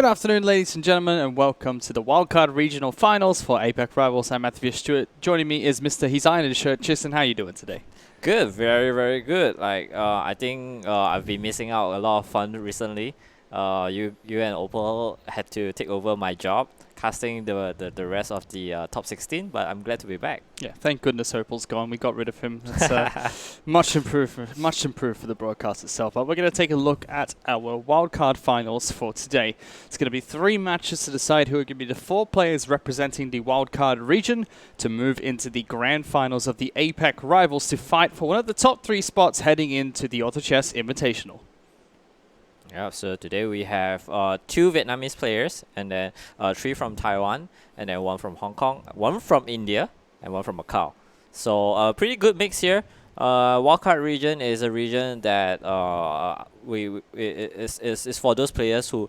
Good afternoon, ladies and gentlemen, and welcome to the Wildcard Regional Finals for APAC Rivals. I'm Matthew Stewart. Joining me is Mr. He's Iron in the Shirt. Tristan, how are you doing today? Good, very, very good. I think I've been missing out a lot of fun recently. You and Opal had to take over my job, casting the rest of the top 16. But I'm glad to be back. Yeah, thank goodness Opal's gone. We got rid of him. That's much improved for the broadcast itself. But we're going to take a look at our wildcard finals for today. It's going to be 3 matches to decide who are going to be the 4 players representing the wildcard region to move into the grand finals of the APAC Rivals to fight for one of the top 3 spots heading into the Auto Chess Invitational. Yeah, so today we have 2 Vietnamese players, and then 3 from Taiwan, and then 1 from Hong Kong, 1 from India, and 1 from Macau. So a pretty good mix here. Wildcard region is a region that is for those players who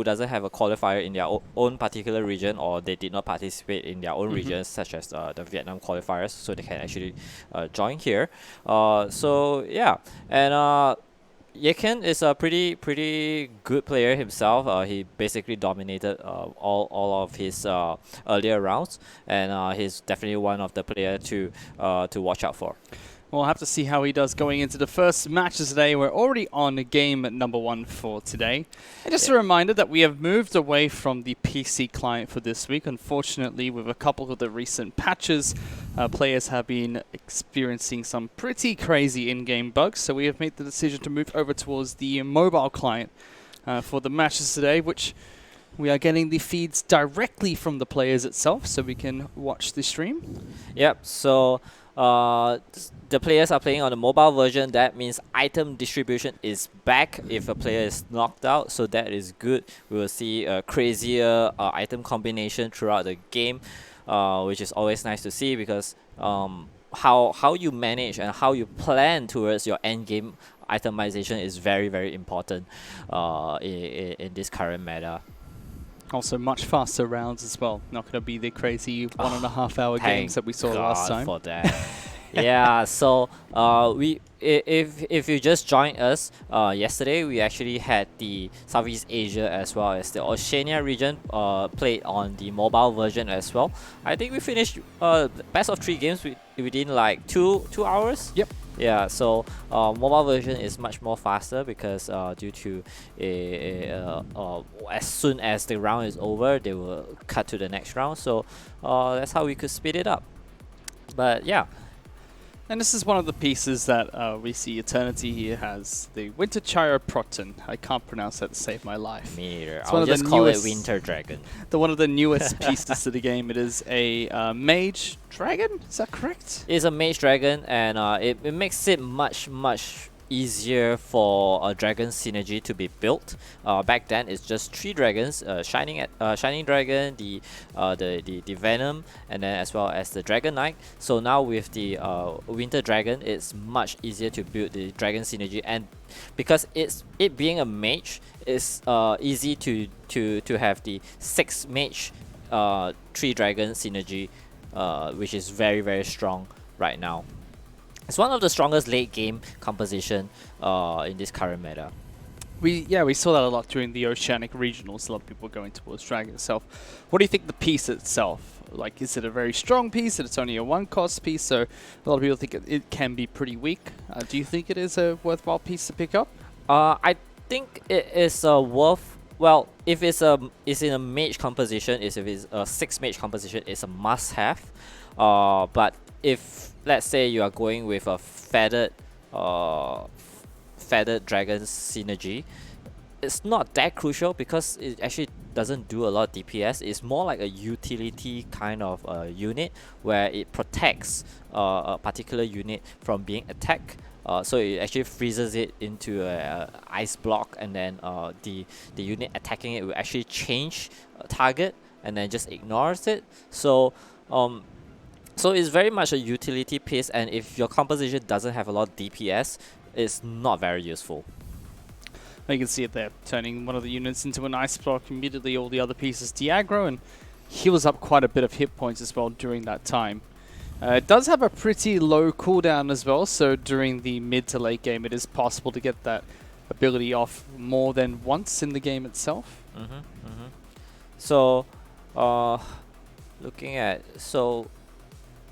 doesn't have a qualifier in their own particular region, or they did not participate in their own regions, such as the Vietnam qualifiers, so they can actually join here. So yeah, and Yeken is a pretty good player himself. He basically dominated all of his earlier rounds, and he's definitely one of the players to watch out for. We'll have to see how he does going into the first matches today. We're already on game number 1 for today. And just a reminder that we have moved away from the PC client for this week. Unfortunately, with a couple of the recent patches, players have been experiencing some pretty crazy in-game bugs. So we have made the decision to move over towards the mobile client for the matches today, which we are getting the feeds directly from the players itself, so we can watch the stream. Yep, so the players are playing on the mobile version. That means item distribution is back if a player is knocked out, so that is good. We will see a crazier item combination throughout the game, which is always nice to see, because how you manage and how you plan towards your end game itemization is very, very important in this current meta. Also, much faster rounds as well. Not going to be the crazy 1.5 hour games that we saw last time. For that. Yeah, so if you just joined us yesterday, we actually had the Southeast Asia as well as the Oceania region played on the mobile version as well. I think we finished best of 3 games within like 2 hours. Yep. Yeah, so mobile version is much more faster, because due to as soon as the round is over, they will cut to the next round. So that's how we could speed it up. But yeah. And this is one of the pieces that we see Eternity here has, the Winter Chiroproton. I can't pronounce that to save my life. Me either. I'll just call it Winter Dragon. One of the newest pieces to the game. It is a mage dragon, is that correct? It's a mage dragon, and it makes it much easier for a dragon synergy to be built. Back then, it's just 3 dragons: shining dragon, the venom, and then as well as the dragon knight. So now with the winter dragon, it's much easier to build the dragon synergy, and because it being a mage, it's easy to have the 6 mage 3 dragon synergy, which is very, very strong right now. It's one of the strongest late game composition in this current meta. We saw that a lot during the Oceanic Regionals. A lot of people going towards Dragon itself. What do you think the piece itself? Like, is it a very strong piece? That it's only a 1-cost piece, so a lot of people think it can be pretty weak. Do you think it is a worthwhile piece to pick up? I think it is a well, if it's in a mage composition, if it's a 6 mage composition, it's a must-have. But if let's say you are going with a feathered dragon synergy, it's not that crucial, because it actually doesn't do a lot of DPS. It's more like a utility kind of unit, where it protects a particular unit from being attacked. So it actually freezes it into a ice block, and then the unit attacking it will actually change target and then just ignores it. So it's very much a utility piece, and if your composition doesn't have a lot of DPS, it's not very useful. You can see it there, turning one of the units into an ice block. Immediately all the other pieces de-aggro, and heals up quite a bit of hit points as well during that time. It does have a pretty low cooldown as well, so during the mid to late game it is possible to get that ability off more than once in the game itself. So, looking at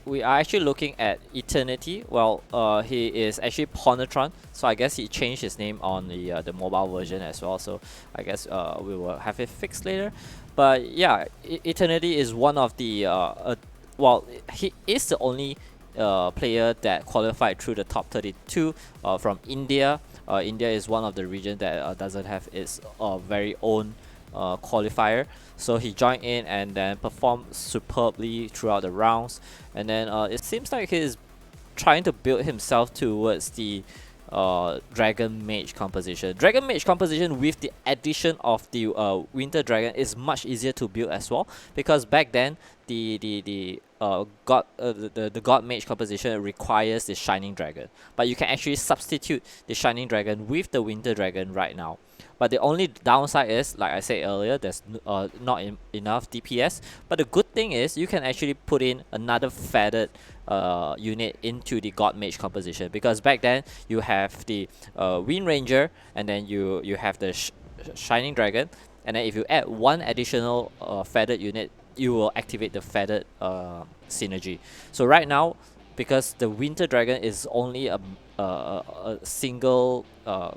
we are actually looking at Eternity. Well, he is actually Ponatron, so I guess he changed his name on the mobile version as well. So I guess we will have it fixed later. But yeah, Eternity is one of the well, he is the only player that qualified through the top 32 from India. India is one of the regions that doesn't have its very own qualifier. So he joined in and then performed superbly throughout the rounds. And then it seems like he's trying to build himself towards the Dragon Mage composition. Dragon Mage composition with the addition of the Winter Dragon is much easier to build as well, because back then the God Mage composition requires the Shining Dragon, but you can actually substitute the Shining Dragon with the Winter Dragon right now. But the only downside is, like I said earlier, there's not enough DPS. But the good thing is you can actually put in another feathered unit into the God Mage composition, because back then you have the Wind Ranger, and then you have the Shining Dragon, and then if you add one additional feathered unit, you will activate the feathered synergy. So right now, because the Winter Dragon is only a single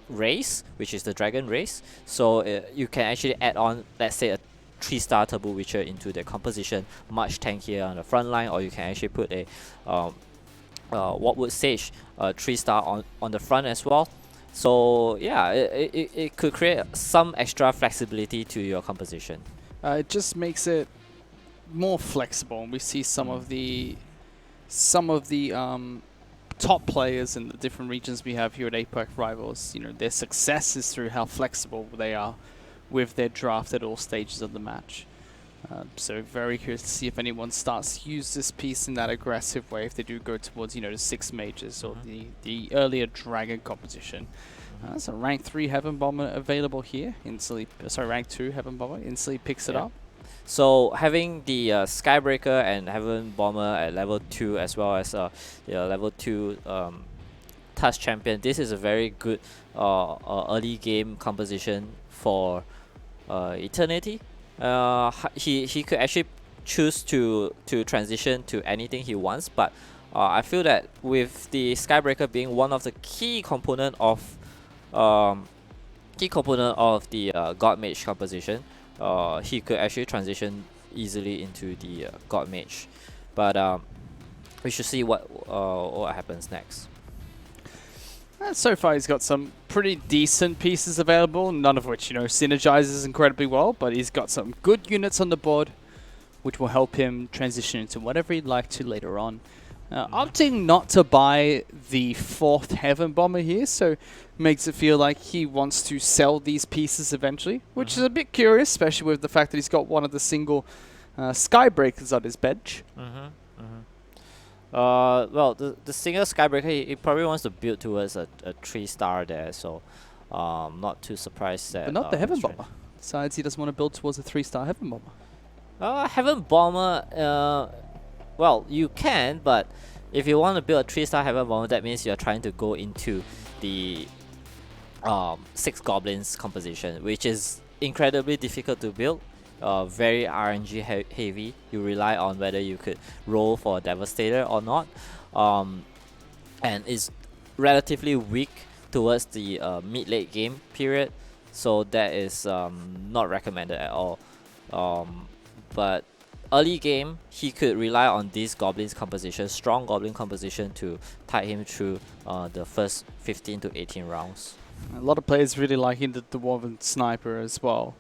race, which is the Dragon race, so you can actually add on, let's say, a 3-star Turbo Witcher into the composition, much tankier on the front line, or you can actually put a Wartwood Sage 3-star on the front as well. So yeah, it could create some extra flexibility to your composition. It just makes it more flexible, and we see some of the top players in the different regions we have here at APAC Rivals. You know, their success is through how flexible they are with their draft at all stages of the match. So very curious to see if anyone starts to use this piece in that aggressive way, if they do go towards, you know, the 6 mages or the earlier Dragon composition. So rank 3 Heaven Bomber available here. Rank 2 Heaven Bomber instantly picks it up. So having the Skybreaker and Heaven Bomber at level 2, as well as level 2 Tusk Champion, this is a very good early game composition for Eternity. He could actually choose to transition to anything he wants, but I feel that with the Skybreaker being one of the key component of the God Mage composition, he could actually transition easily into the God Mage. But we should see what happens next. So far he's got some pretty decent pieces available, none of which, you know, synergizes incredibly well, but he's got some good units on the board which will help him transition into whatever he'd like to later on. Opting not to buy the 4th Heaven Bomber here, so makes it feel like he wants to sell these pieces eventually, which is a bit curious, especially with the fact that he's got one of the single Skybreakers on his bench. Well, the single Skybreaker, he probably wants to build towards a 3-star there, so not too surprised that. But not the Heaven Bomber. Besides, he doesn't want to build towards a 3-star Heaven Bomber. Heaven Bomber, well, you can, but if you want to build a 3-star Heaven Bomber, that means you're trying to go into the 6 Goblins composition, which is incredibly difficult to build. Very RNG heavy. You rely on whether you could roll for a Devastator or not, and is relatively weak towards the mid-late game period, so that is not recommended at all. But early game, he could rely on this Goblins composition, strong Goblin composition, to tide him through the first 15 to 18 rounds. A lot of players really liking the Dwarven Sniper as well.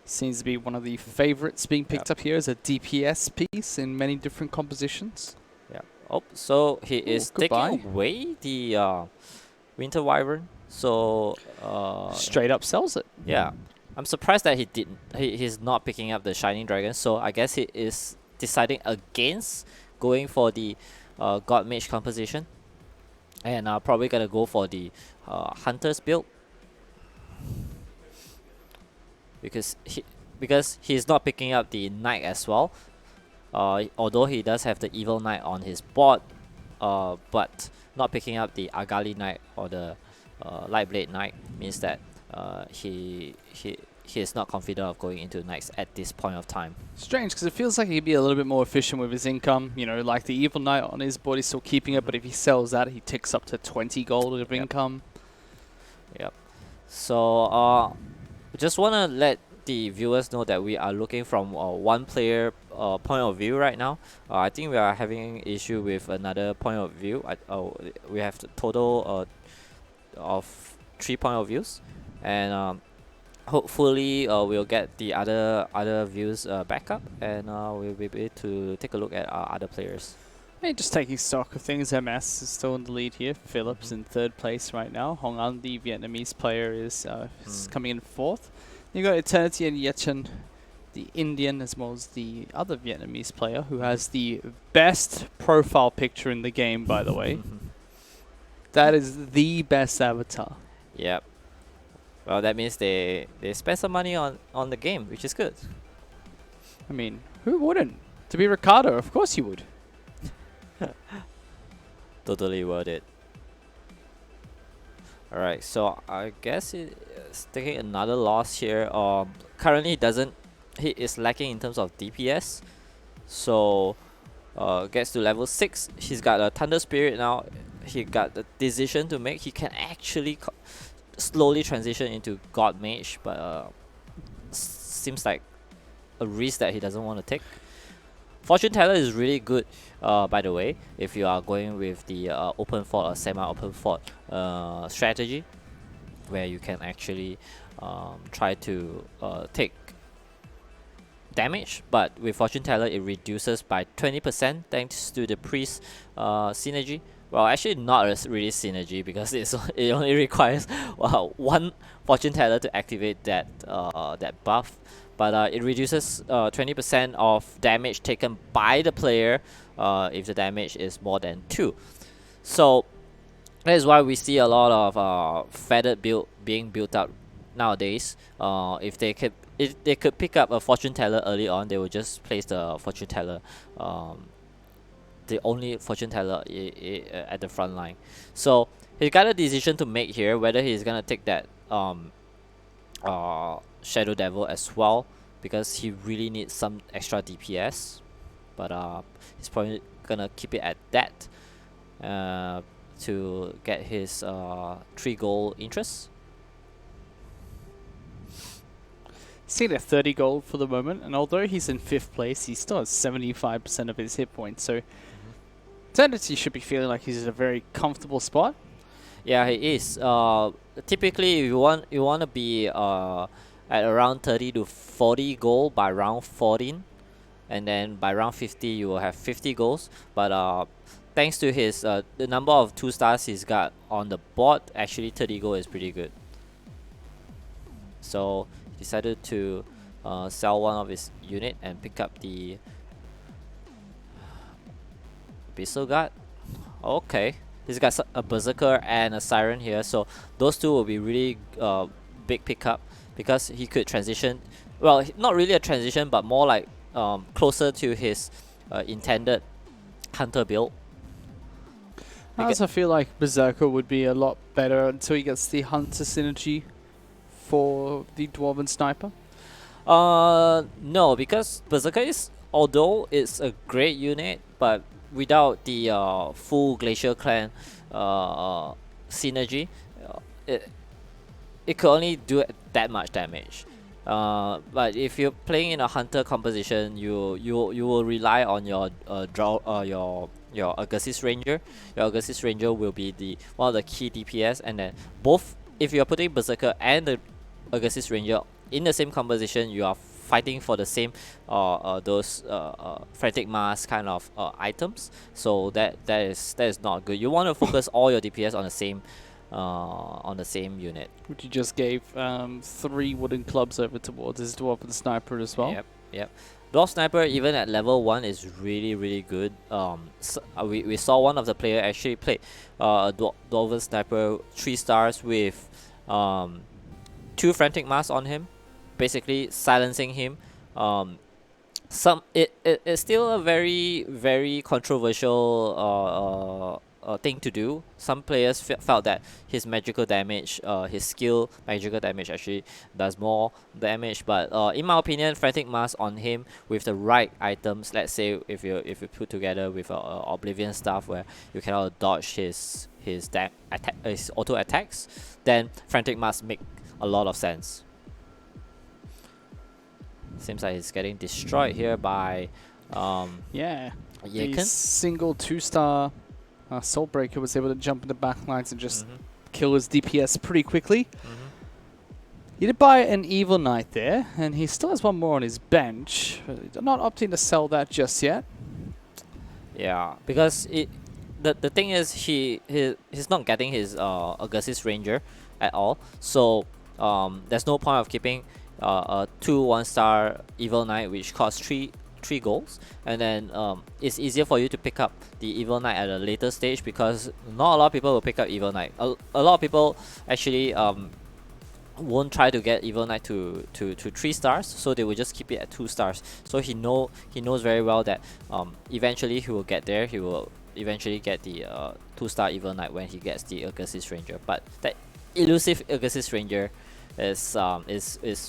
Seems to be one of the favorites being picked up here as a DPS piece in many different compositions. Yeah. Oh, so he is taking away the Winter Wyvern. So straight up sells it. Yeah. I'm surprised that he's not picking up the Shining Dragon. So I guess he is deciding against going for the God Mage composition, and probably gonna go for the Hunter's build, because he's not picking up the Knight as well. Although he does have the Evil Knight on his board, but not picking up the Agali Knight or the Lightblade Knight means that he is not confident of going into Knights at this point of time. Strange, because it feels like he'd be a little bit more efficient with his income. You know, like the Evil Knight on his board, he's still keeping it, but if he sells that, he ticks up to 20 gold of income. Yep. So just want to let the viewers know that we are looking from one player point of view right now. I think we are having issue with another point of view. We have the total of 3 point of views, and hopefully we'll get the other views back up, and we'll be able to take a look at our other players. Hey, just taking stock of things, MS is still in the lead here. Phillips in 3rd place right now. Hong An, the Vietnamese player, is coming in 4th. You got Eternity and Yechen, the Indian, as well as the other Vietnamese player, who has the best profile picture in the game, by the way. That is the best avatar. Yep. Well, that means they spend some money on the game, which is good. I mean, who wouldn't? To be Ricardo, of course you would. Totally worth it. Alright, so I guess it's taking another loss here. Currently he is lacking in terms of DPS. So gets to level 6. He's got a Thunder Spirit now. He got the decision to make. He can actually slowly transition into God Mage, but seems like a risk that he doesn't want to take. Fortune Teller is really good, by the way, if you are going with the open fort or semi-open fort strategy, where you can actually try to take damage, but with Fortune Teller it reduces by 20% thanks to the Priest synergy. Well, actually not really synergy, because it only requires one Fortune Teller to activate that that buff. But it reduces 20% of damage taken by the player if the damage is more than 2. So that is why we see a lot of feathered build being built up nowadays. If they could pick up a Fortune Teller early on, they would just place the Fortune Teller, the only Fortune Teller at the front line. So he's got a decision to make here, whether he's gonna take that Shadow Devil as well, because he really needs some extra DPS. But he's probably gonna keep it at that to get his 3 gold interest. Seen at 30 gold for the moment, and although he's in 5th place, he still has 75% of his hit points, so Eternity should be feeling like he's in a very comfortable spot. Yeah, he is. Typically, you want to be at around 30 to 40 gold by round 14, and then by round 50 you will have 50 goals. But thanks to his the number of 2 stars he's got on the board, actually 30 gold is pretty good. So he decided to sell one of his unit and pick up the Abyssal Guard. Okay, he's got a Berserker and a Siren here, so those 2 will be really big pickup, because he could transition. Well, not really a transition, but more like closer to his intended Hunter build. I also feel like Berserker would be a lot better until he gets the Hunter synergy for the Dwarven Sniper. No, because Berserker is, although it's a great unit, but without the full Glacier Clan synergy, it could only do that much damage. But if you're playing in a Hunter composition, you will rely on your your Augustus Ranger. Your Augustus Ranger will be one of the key DPS, and then both, if you are putting Berserker and the Augustus Ranger in the same composition, you are fighting for the same those frantic mass kind of items. So that is not good. You want to focus all your DPS on the same unit. Which you just gave 3 wooden clubs over towards his Dwarven Sniper as well. Yep. Dwarf Sniper, even at level 1, is really good. We saw one of the player actually play Dwarven Sniper 3 stars with 2 frantic mass on him, basically silencing him. It's still a very controversial thing to do. Some players felt that his magical damage, his skill magical damage actually does more damage. But in my opinion, Frantic Mask on him with the right items. Let's say if you put together with Oblivion stuff where you cannot dodge his auto attacks, then Frantic Mask make a lot of sense. Seems like he's getting destroyed here by yeah. The Yakin. single 2-star Soulbreaker was able to jump in the back lines and just kill his DPS pretty quickly. He did buy an Evil Knight there, and he still has one more on his bench. But not opting to sell that just yet. Yeah, because the thing is he's not getting his Augustus Ranger at all. So there's no point of keeping a 2 1-star Evil Knight which costs 3 goals, and then it's easier for you to pick up the Evil Knight at a later stage because not a lot of people will pick up Evil Knight. A lot of people actually won't try to get Evil Knight to 3 stars, so they will just keep it at 2 stars. So he knows very well that eventually he will get there. He will eventually get the 2-star Evil Knight when he gets the Augustus Ranger. But that elusive Augustus Ranger is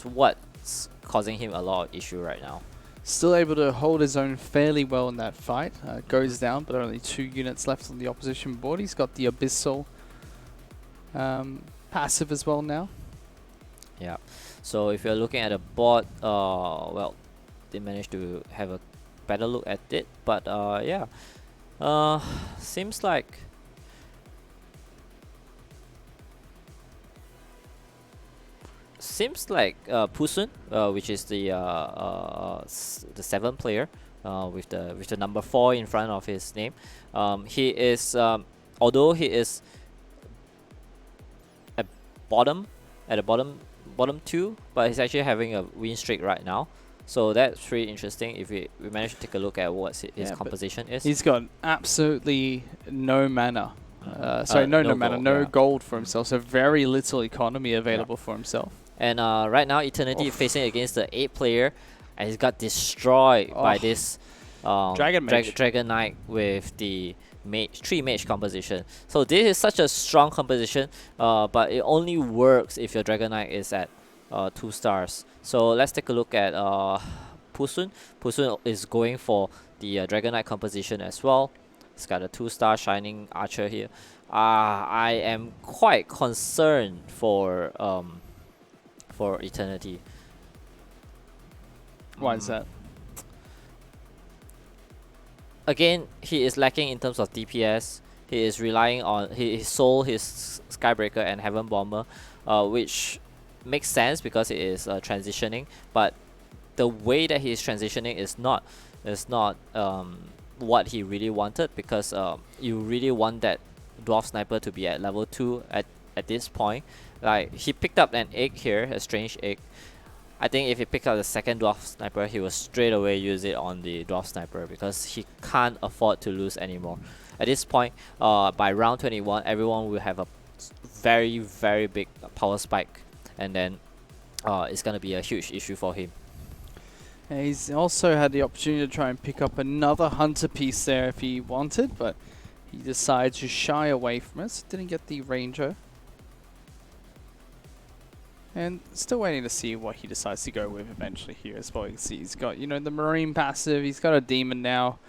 what's causing him a lot of issue right now. Still able to hold his own fairly well in that fight. Goes down, but only 2 units left on the opposition board. He's got the Abyssal passive as well now. Yeah. So if you're looking at a board, well, they managed to have a better look at it. But yeah, seems like Pusun, which is the 7th player, with the number 4 in front of his name. He is although he is at the bottom 2, but he's actually having a win streak right now. So that's pretty interesting if we manage to take a look at what his composition is. He's got absolutely no mana. No mana, no gold for himself. So very little economy available for himself. And right now, Eternity is facing against the 8th player, and he's got destroyed by this Dragon Knight with the 3 mage composition. So this is such a strong composition, but it only works if your Dragon Knight is at 2 stars. So let's take a look at Pusun. Pusun is going for the Dragon Knight composition as well. He's got a 2-star Shining Archer here. I am quite concerned for Eternity. Why is that? Again, he is lacking in terms of DPS. He is relying on he sold his Skybreaker and Heaven Bomber, which makes sense because it is transitioning. But the way that he is transitioning is not what he really wanted, because you really want that Dwarf Sniper to be at level 2 at this point. Like, he picked up an egg here, a strange egg. I think if he picked up the 2nd Dwarf Sniper, he will straight away use it on the Dwarf Sniper because he can't afford to lose anymore. At this point, by round 21, everyone will have a very, very big power spike, and then it's going to be a huge issue for him. And he's also had the opportunity to try and pick up another Hunter piece there if he wanted, but he decided to shy away from it. Didn't get the Ranger. And still waiting to see what he decides to go with eventually here as well. You can see he's got, the Marine passive. He's got a Demon now.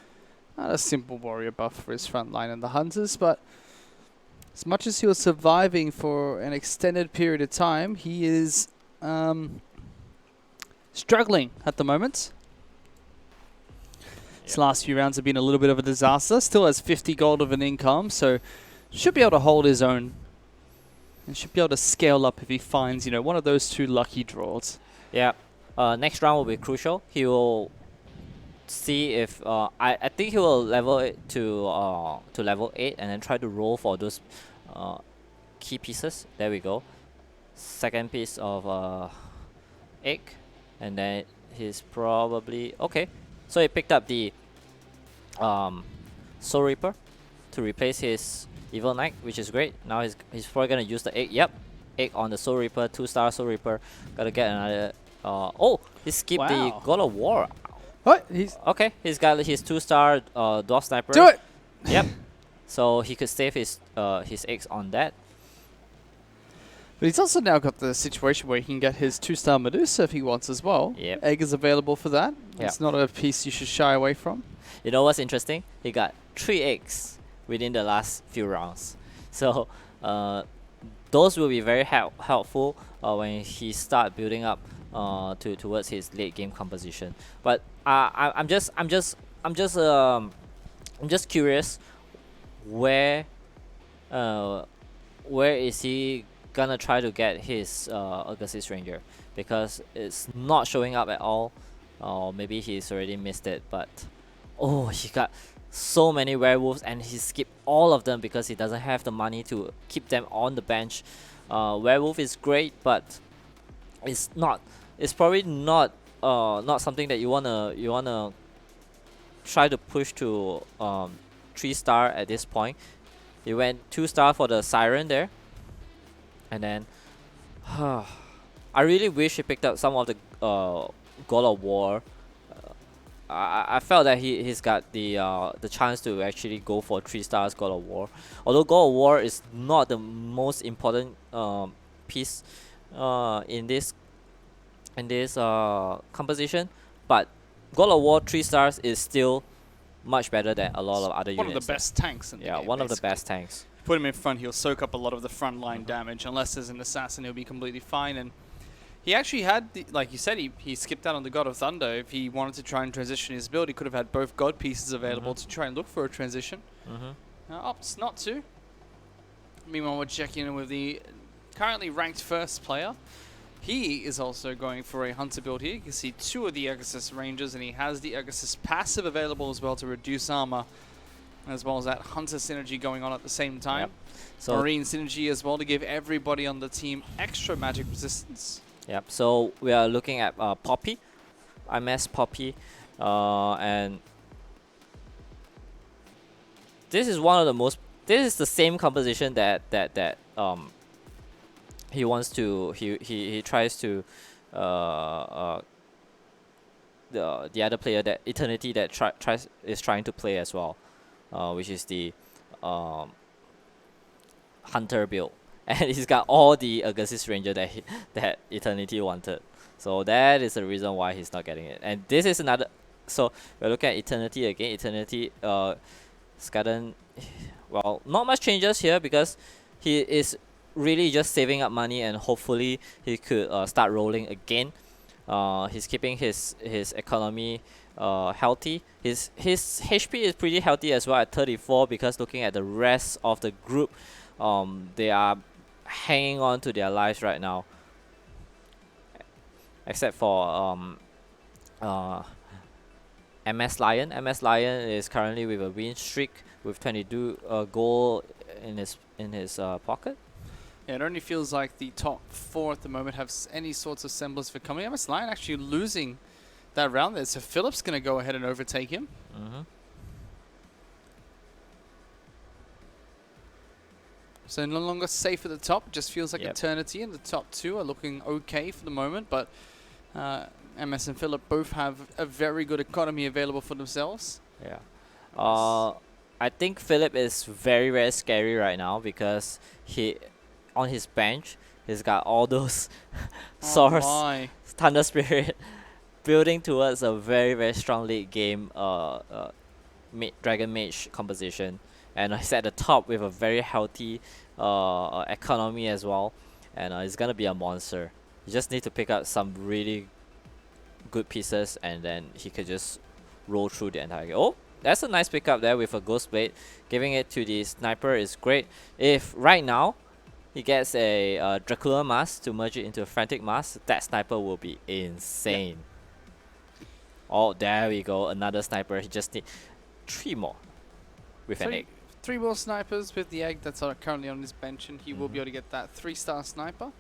Not a simple warrior buff for his front line and the Hunters, but as much as he was surviving for an extended period of time, he is struggling at the moment. His last few rounds have been a little bit of a disaster. Still has 50 gold of an income, so should be able to hold his own. And should be able to scale up if he finds, one of those 2 lucky draws. Yeah. Next round will be crucial. He will see if I think he will level it to level 8 and then try to roll for those key pieces. There we go. 2nd piece of egg, and then he's probably okay. So he picked up the Soul Reaper to replace his Evil Knight, which is great. Now he's probably gonna use the egg. Yep, egg on the Soul Reaper, 2-star Soul Reaper. Gotta get another. Oh, he skipped the God of War. What? He's okay. He's got his 2-star Dwarf Sniper. Do it. Yep. so he could save his eggs on that. But he's also now got the situation where he can get his 2-star Medusa if he wants as well. Yep. Egg is available for that. Yep. It's not a piece you should shy away from. You know what's interesting? He got 3 eggs within the last few rounds. So those will be very helpful when he start building up towards his late game composition. But I'm just curious where is he gonna try to get his Augustus Ranger, because it's not showing up at all. Or maybe he's already missed it, but oh, he got so many werewolves and he skipped all of them because he doesn't have the money to keep them on the bench. Werewolf is great, but it's probably not something that you wanna try to push to 3-star at this point. He went 2-star for the Siren there, and then I really wish he picked up some of the God of War. I felt that he's got the chance to actually go for 3 stars God of War. Although God of War is not the most important piece in this composition, but God of War 3 stars is still much better than a lot of other units. One of the best tanks in the game. One of the best tanks. Put him in front, he'll soak up a lot of the front line damage. Unless there's an assassin, he'll be completely fine. And he actually had, like you said, he skipped out on the God of Thunder. If he wanted to try and transition his build, he could have had both God pieces available to try and look for a transition. Opts not to. Meanwhile, we're checking in with the currently ranked first player. He is also going for a Hunter build here. You can see 2 of the Agassiz Rangers, and he has the Agassiz passive available as well to reduce armor, as well as that Hunter synergy going on at the same time. So Marine synergy as well to give everybody on the team extra magic resistance. Yep, so we are looking at Poppy, MS Poppy, and this is one of the most. This is the same composition that he wants to. He tries to the other player, that Eternity, that is trying to play as well, which is the Hunter build. And he's got all the Augustus Ranger that Eternity wanted. So that is the reason why he's not getting it. And this is another. So we're looking at Eternity again. Eternity, Skaden, well, not much changes here because he is really just saving up money, and hopefully he could start rolling again. He's keeping his economy healthy. His HP is pretty healthy as well at 34, because looking at the rest of the group, they are hanging on to their lives right now, except for MS Lion. MS Lion is currently with a win streak with 22 goal in his pocket. Yeah, it only feels like the top 4 at the moment have any sorts of semblance for coming. MS Lion actually losing that round there, so Philip's going to go ahead and overtake him. So no longer safe at the top. It just feels like Eternity, and the top 2 are looking okay for the moment. But MS and Philip both have a very good economy available for themselves. Yeah. I think Philip is very, very scary right now, because on his bench, he's got all those Source, Thunder Spirit, building towards a very, very strong late game Dragon Mage composition. And he's at the top with a very healthy economy as well. And it's going to be a monster. You just need to pick up some really good pieces, and then he could just roll through the entire game. Oh, that's a nice pickup there with a Ghost Blade. Giving it to the Sniper is great. If right now he gets a Dracula Mask to merge it into a Frantic Mask, that Sniper will be insane. Oh, there we go. Another Sniper. He just need 3 more with an egg. 3 more snipers with the egg that's currently on his bench, and he will be able to get that 3-star sniper.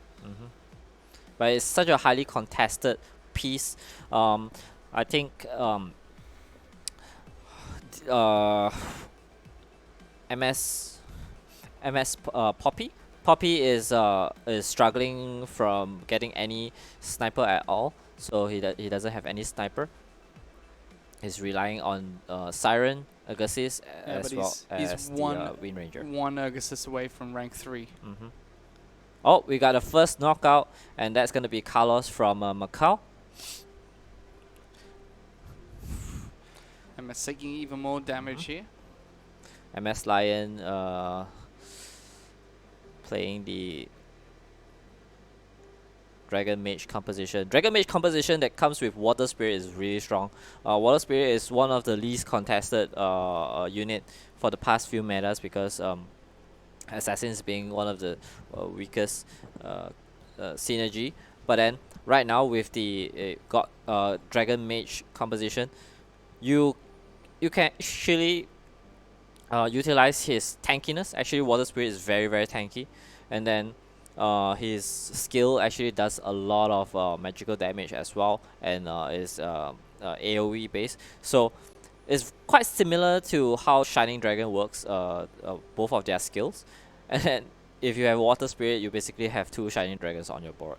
But it's such a highly contested piece. I think MS Poppy is struggling from getting any sniper at all, so he doesn't have any sniper. He's relying on Siren Agassiz Yeah, as but well he's as one the Wind Ranger. one Agassiz away from rank 3. Oh, we got a first knockout, and that's going to be Carlos from Macau. MS taking even more damage here. MS Lion playing the Dragon Mage composition. Dragon Mage composition that comes with Water Spirit is really strong. Water Spirit is one of the least contested unit for the past few metas because Assassins being one of the weakest synergy. But then right now with the Dragon Mage composition, you can actually utilize his tankiness. Actually, Water Spirit is very very tanky, and then his skill actually does a lot of magical damage as well, and is AoE based. So it's quite similar to how Shining Dragon works. Both of their skills, and then if you have Water Spirit, you basically have 2 Shining Dragons on your board.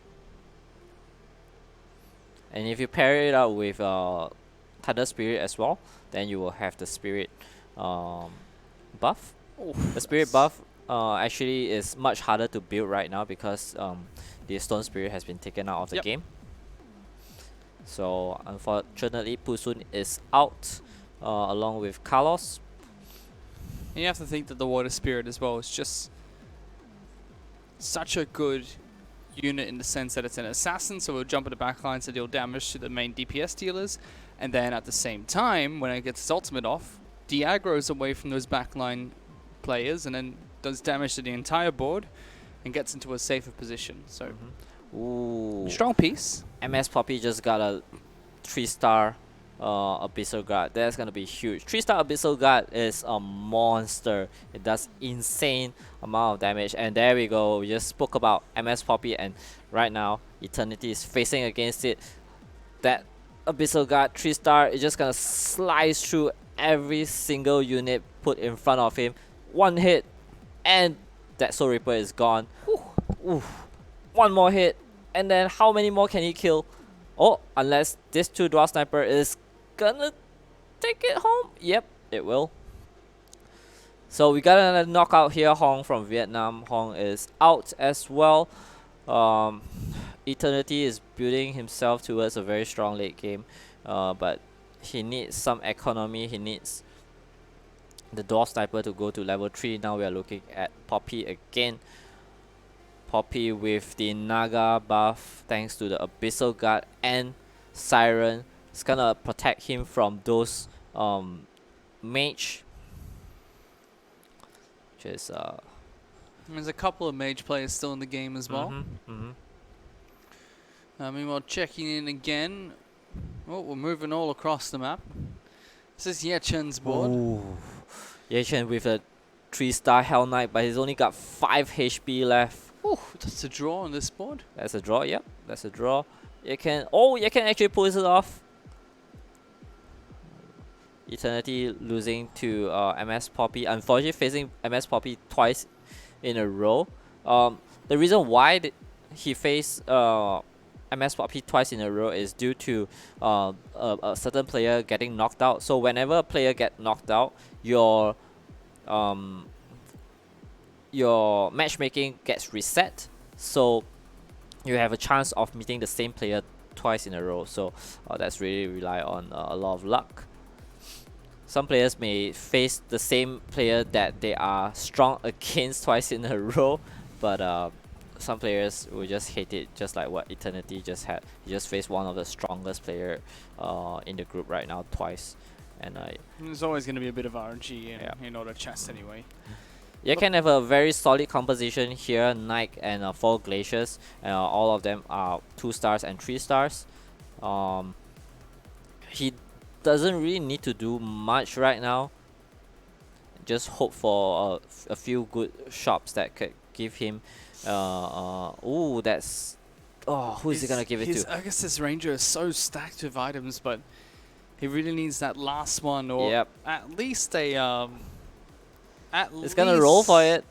And if you pair it up with Thunder Spirit as well, then you will have the Spirit buff. The Spirit buff actually is much harder to build right now because the Stone Spirit has been taken out of the game. So unfortunately, Pusun is out along with Carlos. And you have to think that the Water Spirit as well is just such a good unit in the sense that it's an assassin, so it'll jump in the back lines to deal damage to the main DPS dealers, and then at the same time, when it gets its ultimate off, de-aggroes away from those backline players and then does damage to the entire board and gets into a safer position. So, Ooh. Strong piece. MS Poppy just got a 3-star Abyssal Guard. That's gonna be huge. 3-star Abyssal Guard is a monster. It does insane amount of damage. And there we go. We just spoke about MS Poppy, and right now Eternity is facing against it. That Abyssal Guard 3-star is just gonna slice through every single unit put in front of him. One hit, and that Soul Reaper is gone. Ooh. One more hit, and then how many more can he kill? Oh, unless this 2 Dwarf Sniper is gonna take it home. Yep, it will. So we got another knockout here. Hong from Vietnam. Hong is out as well. Eternity is building himself towards a very strong late game, but he needs some economy. He needs the Dwarf Sniper to go to level 3. Now we are looking at Poppy again. Poppy with the Naga buff thanks to the Abyssal Guard and Siren. It's gonna protect him from those mage. Which is There's a couple of mage players still in the game as well. Meanwhile, checking in again. Oh, we're moving all across the map. This is Yechen's board. Ooh. Yechen with a 3-star Hell Knight, but he's only got 5 HP left. Ooh, that's a draw on this board. That's a draw, yep. That's a draw. Yechen actually pulls it off. Eternity losing to MS Poppy. Unfortunately, facing MS Poppy twice in a row. The reason why he faced MS Poppy twice in a row is due to a certain player getting knocked out. So whenever a player gets knocked out, your matchmaking gets reset, so you have a chance of meeting the same player twice in a row. So that's really rely on a lot of luck. Some players may face the same player that they are strong against twice in a row, but some players will just hate it, just like what Eternity just had. He just faced one of the strongest player in the group right now twice, and there's always going to be a bit of RNG in order chest anyway. You can have a very solid composition here. Nike and 4 Glaciers, all of them are 2 stars and 3 stars. He doesn't really need to do much right now. Just hope for a few good shops that could give him. Ooh, that's. Oh, who is he gonna give it to? I guess this Ranger is so stacked with items, but he really needs that last one, or at least a. It's gonna roll for it.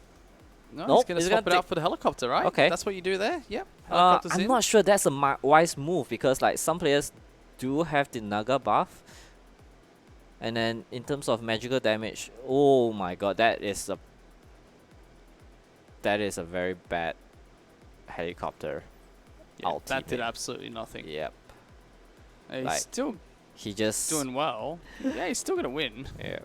No, nope, he's gonna swap it out for the helicopter, right? Okay. That's what you do there. Yep. I'm not sure that's a wise move because like some players do have the Naga buff, And then in terms of magical damage, oh my god, that is a very bad helicopter. Yeah, that did ultimate. absolutely nothing. Yep. He's Like, still He just doing well. Yeah, he's still gonna win. yeah.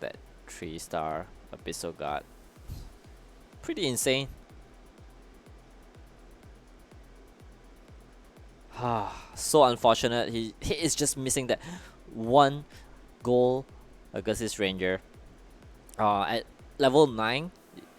That 3-star Abyssal Guard. Pretty insane. So unfortunate. He is just missing that one goal against his Ranger. At level 9,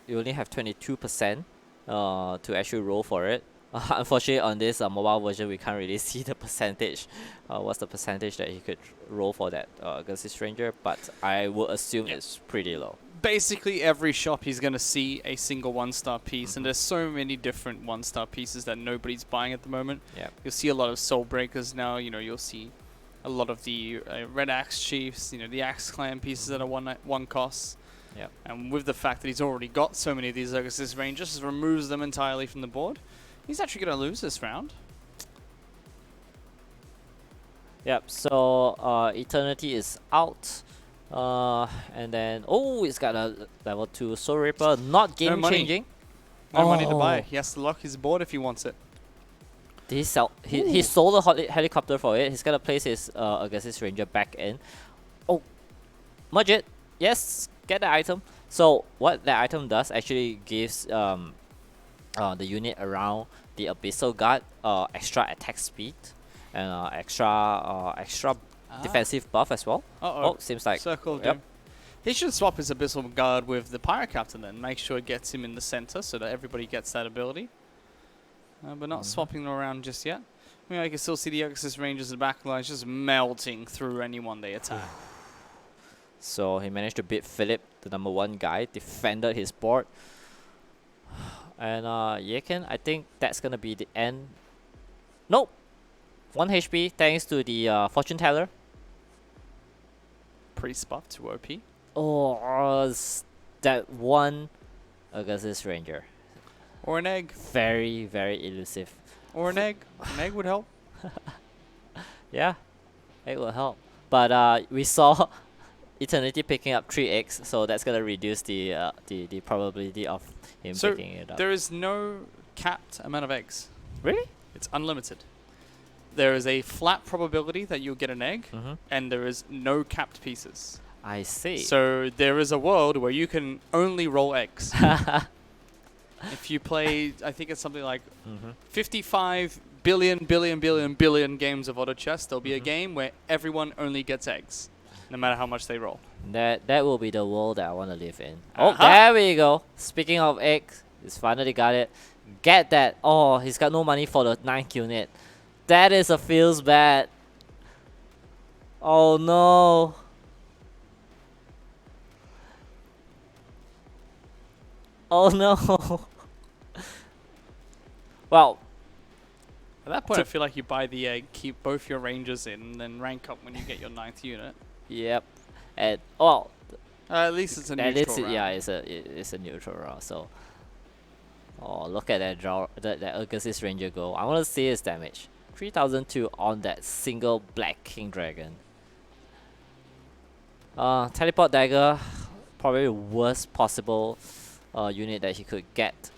you only have 22% to actually roll for it. Unfortunately, on this mobile version, we can't really see the percentage. What's the percentage that he could roll for that against his Ranger? But I would assume it's pretty low. Basically, every shop he's going to see a single 1-star piece, and there's so many different 1-star pieces that nobody's buying at the moment. Yeah. You'll see a lot of Soul Breakers now. You know, you'll see a lot of the Red Axe Chiefs. You know, the Axe Clan pieces that are one costs. Yeah. And with the fact that he's already got so many of these Argus Rangers, just removes them entirely from the board. He's actually going to lose this round. Yep. So Eternity is out. And then he's got a level 2 Soul Reaper, not game changing. No money to buy. He has to lock his board if he wants it. Did he sell? He sold a helicopter for it. He's gonna place his Augustus Ranger back in. Oh, merge it. Yes, get the item. So what that item does actually gives the unit around the Abyssal Guard extra attack speed and extra defensive buff as well. Uh-oh. Oh, seems like Circle of yep. Doom. He should swap his Abyssal Guard with the Pirate Captain then. Make sure it gets him in the center so that everybody gets that ability. But not swapping them around just yet. I mean, I can still see the Exorcist Rangers in the back lines just melting through anyone they attack. So he managed to beat Philip, the number 1 guy, defended his board. And Yeken, I think that's gonna be the end. Nope! 1 HP thanks to the Fortune Teller. Priest buff to OP. Oh, that one Augustus Ranger. Or an egg. Very, very elusive. Or an egg. An egg would help. Yeah, it will help. But we saw Eternity picking up 3 eggs, so that's gonna reduce the probability of him picking it up. There is no capped amount of eggs. Really? It's unlimited. There is a flat probability that you'll get an egg, and there is no capped pieces. I see. So there is a world where you can only roll eggs. If you play, I think it's something like 55 billion games of auto chess, there'll be a game where everyone only gets eggs, no matter how much they roll. That will be the world that I want to live in. Oh, there we go. Speaking of eggs, he's finally got it. Get that. Oh, he's got no money for the 9th unit. That is a feels bad. Oh no. Oh no. Well, at that point, I feel like you buy the egg, keep both your rangers in, and then rank up when you get your 9th unit. Yep. And at least it's a neutral round. Yeah, it's a neutral round. So, look at that draw. That Augustus Ranger go. I want to see his damage. 3002 on that single Black King Dragon. Teleport Dagger, probably the worst possible unit that he could get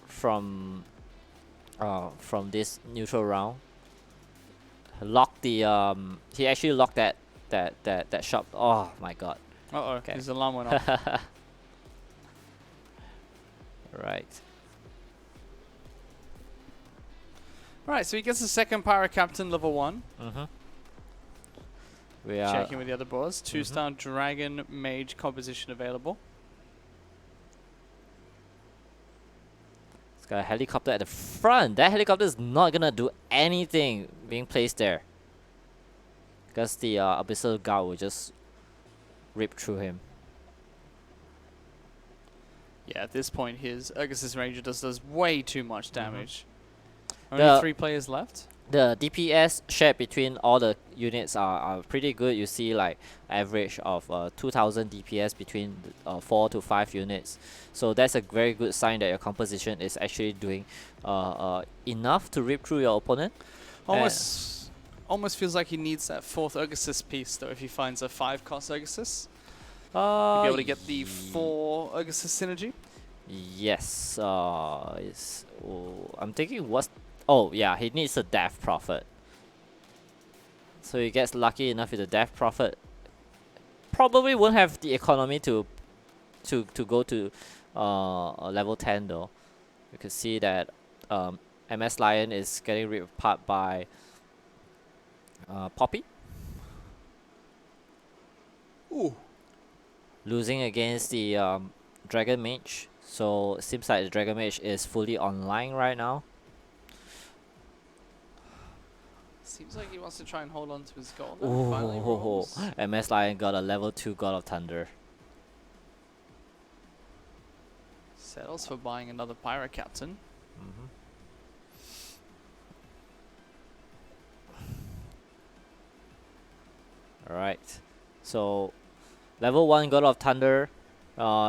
from this neutral round. Lock the he actually locked that shop. Oh my god. Okay. His alarm went off. Right. Right, so he gets the second Pirate Captain, level 1. We are checking with the other boards. 2-star Dragon Mage composition available. It's got a helicopter at the front. That helicopter is not gonna do anything being placed there, because the Abyssal Guard will just rip through him. Yeah, at this point, his Augustus Ranger does way too much damage. Only 3 players left. The DPS shared between all the units are pretty good. You see like average of 2000 DPS between 4 to 5 units. So that's a very good sign that your composition is actually doing enough to rip through your opponent. Almost feels like he needs that 4th Ergosis piece though if he finds a 5-cost Ergosis. Be able to get the 4 Ergosis synergy. Yes, I'm thinking what's... Oh, yeah, he needs a Death Prophet. So he gets lucky enough with the Death Prophet. Probably won't have the economy to go to level 10 though. You can see that MS Lion is getting ripped apart by Poppy. Ooh. Losing against the Dragon Mage. So it seems like the Dragon Mage is fully online right now. Seems like he wants to try and hold on to his gold. Finally rolls. MS Lion got a level 2 God of Thunder. Settles for buying another Pirate Captain. Alright. So level 1 God of Thunder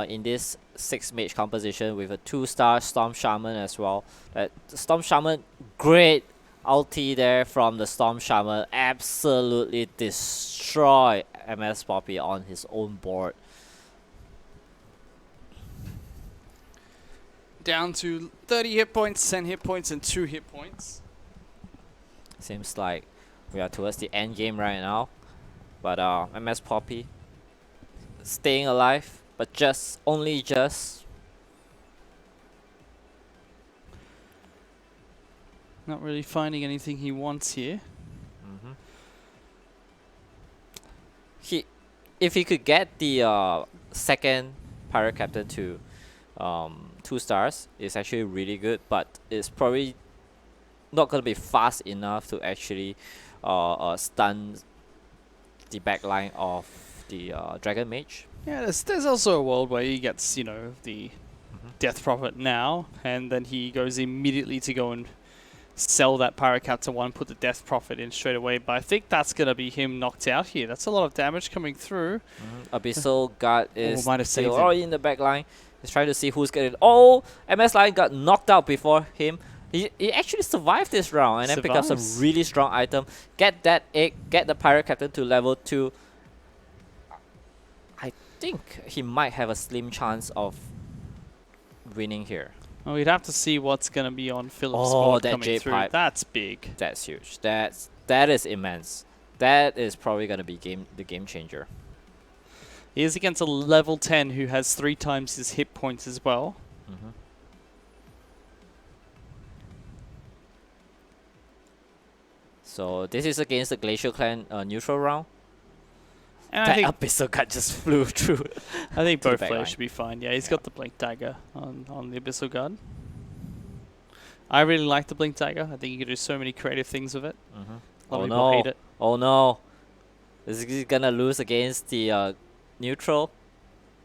in this 6 mage composition with a 2-star Storm Shaman as well. That Storm Shaman, great ulti there from the Storm Shaman, absolutely destroy MS Poppy on his own board. Down to 30 hit points, 10 hit points, and 2 hit points. Seems like we are towards the end game right now. But MS Poppy staying alive, but only just. Not really finding anything he wants here. If he could get the second Pirate Captain to 2 stars, it's actually really good, but it's probably not gonna be fast enough to actually stun the backline of the Dragon Mage. Yeah, there's also a world where he gets, you know, the Death Prophet now, and then he goes immediately to go and sell that Pirate Captain 1, put the Death Prophet in straight away. But I think that's going to be him knocked out here. That's a lot of damage coming through. Abyssal Guard is might have saved still already in the backline. He's trying to see who's getting... Oh! MS Lion got knocked out before him. He actually survived this round and then picked up some really strong item. Get that egg, get the Pirate Captain to level 2. I think he might have a slim chance of winning here. Oh, we'd have to see what's going to be on Philip's Oh, board that coming Jade through. Pipe. That's big. That's huge. That is immense. That is probably going to be the game changer. He is against a level 10 who has 3 times his hit points as well. So this is against the Glacial Clan neutral round. And That I think Abyssal Guard just flew through. I think to the both back players line. should be fine. Yeah, he's got the Blink Dagger on the Abyssal Guard. I really like the Blink Dagger. I think you can do so many creative things with it. A lot of people hate it. Oh no! Is he gonna lose against the neutral?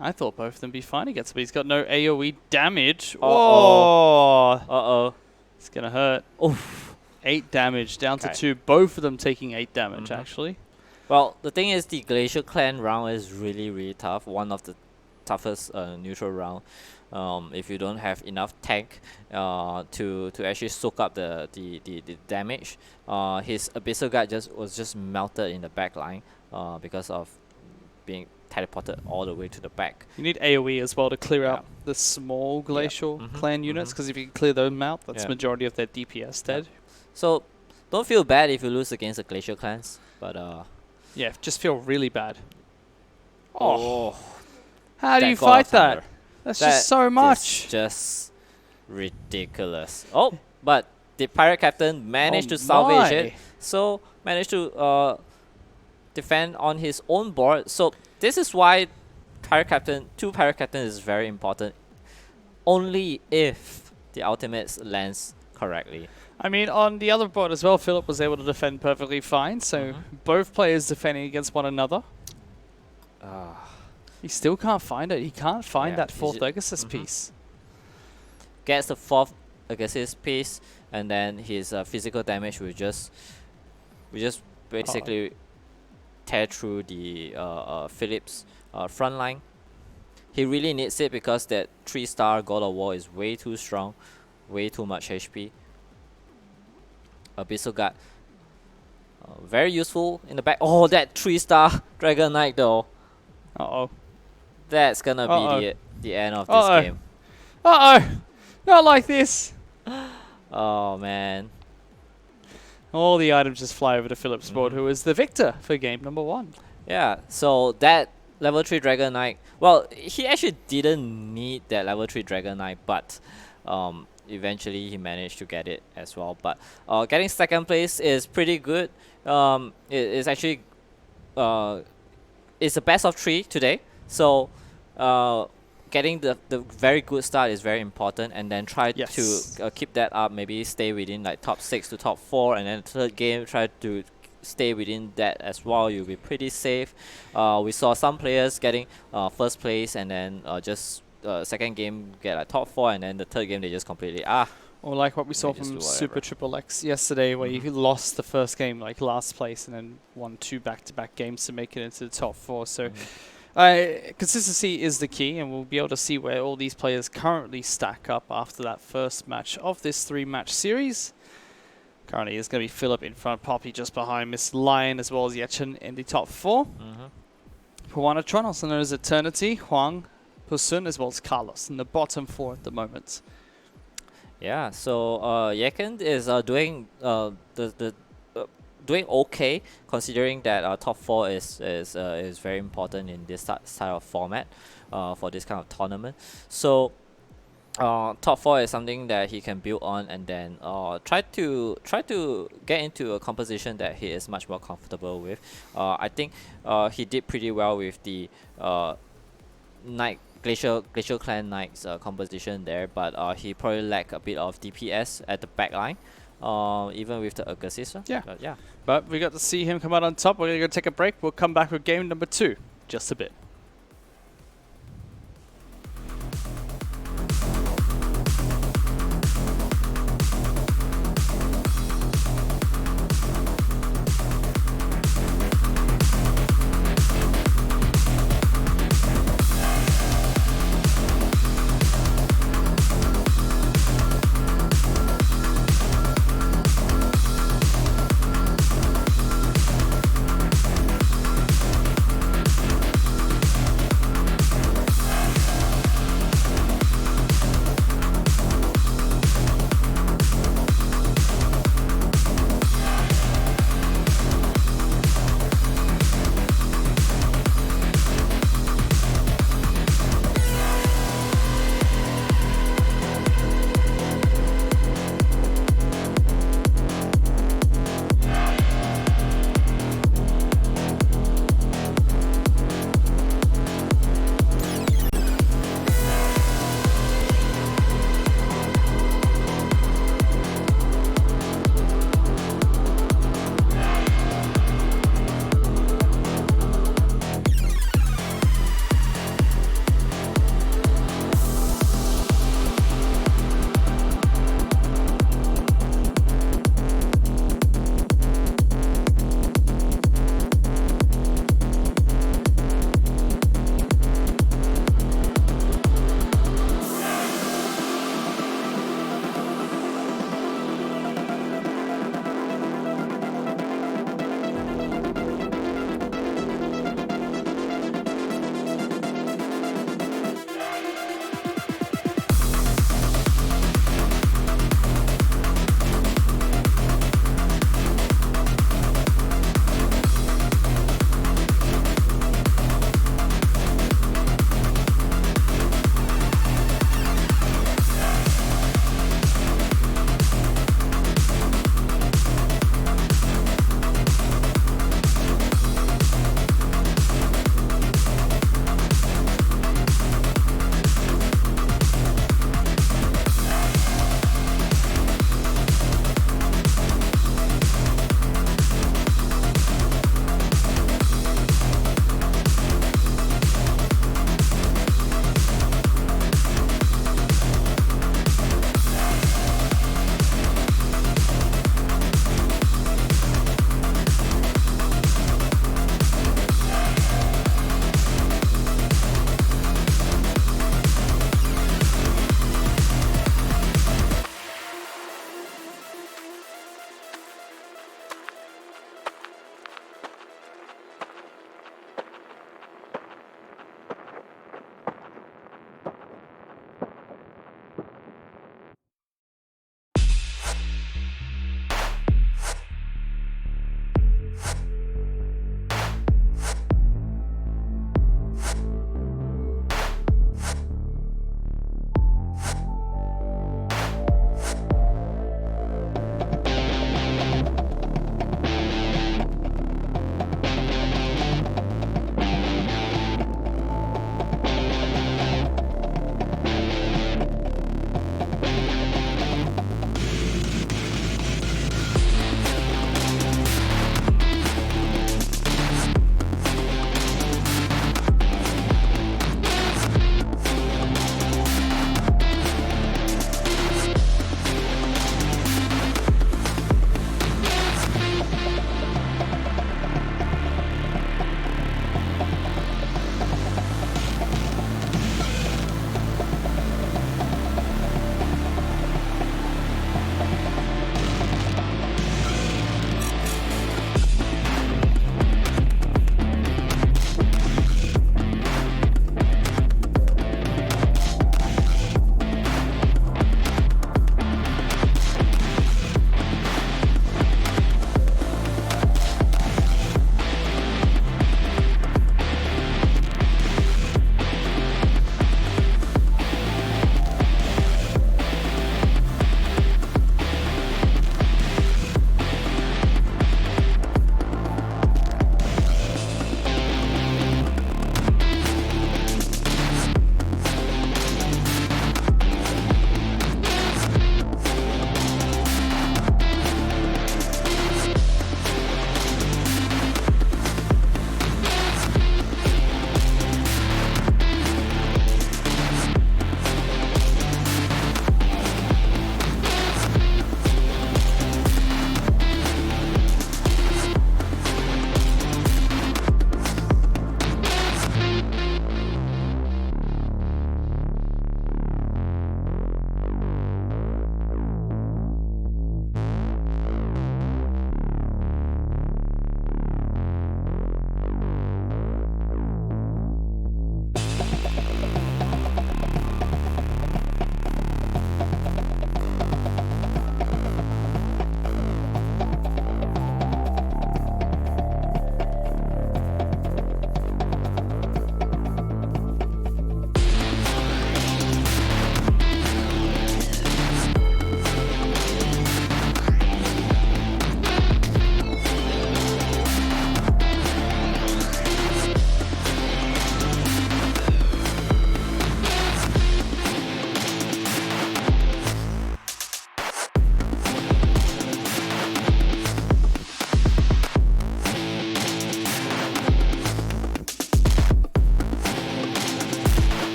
I thought both of them be fine against him, but he's got no AoE damage. Uh-oh. Oh! It's gonna hurt. Oof. 8 damage, down to 2. Both of them taking 8 damage, actually. Well, the thing is, the Glacial Clan round is really, really tough. One of the toughest neutral round. If you don't have enough tank to actually soak up the damage, his Abyssal Guard was just melted in the back line because of being teleported all the way to the back. You need AoE as well to clear out the small Glacial Clan units, because if you can clear them out, that's majority of their DPS dead. So don't feel bad if you lose against the Glacial Clans, but yeah, just feel really bad. Oh, how do that you God fight of that? Thunder. That's just so much. Is just ridiculous. Oh, but the Pirate Captain managed to salvage it. So managed to defend on his own board. So this is why two Pirate Captain is very important. Only if the ultimates lands correctly. I mean, on the other board as well, Philip was able to defend perfectly fine. So both players defending against one another. He still can't find it. He can't find that 4th Ergosis piece. Gets the 4th aggressive pace, and then his physical damage will just basically tear through the Philips front line. He really needs it because that 3-star God of War is way too strong, way too much HP. Abyssal Guard, very useful in the back. Oh, that 3-star Dragon Knight though. Uh-oh. That's gonna be the end of this game. Uh-oh! Not like this! Oh man. All the items just fly over to Philip's board, who is the victor for game number 1. Yeah, so that level 3 Dragon Knight, well, he actually didn't need that level 3 Dragon Knight, but eventually he managed to get it as well. But getting second place is pretty good. It's actually it's a best of 3 today, so getting the very good start is very important, and then try to keep that up, maybe stay within like top 6 to top 4, and then the third game try to stay within that as well. You'll be pretty safe. We saw some players getting first place, and then just second game get like top 4, and then the third game they just completely or like what we saw from Super Triple X yesterday, where he lost the first game like last place and then won 2 back-to-back games to make it into the top 4. So consistency is the key, and we'll be able to see where all these players currently stack up after that first match of this 3-match series. Currently, it's going to be Philip in front, Poppy just behind, Miss Lion, as well as Yechen in the top 4. Huanatron, also known as Eternity, Huang, Pusun, as well as Carlos in the bottom 4 at the moment. Yeah, so Yechen is doing okay, considering that top 4 is very important in this style of format for this kind of tournament. So top 4 is something that he can build on, and then try to get into a composition that he is much more comfortable with. I think he did pretty well with the Knight Glacial Clan Knights composition there, but he probably lacked a bit of DPS at the back line, even with the Aggressive. Yeah. But we got to see him come out on top. We're going to go take a break. We'll come back with game number 2 just a bit.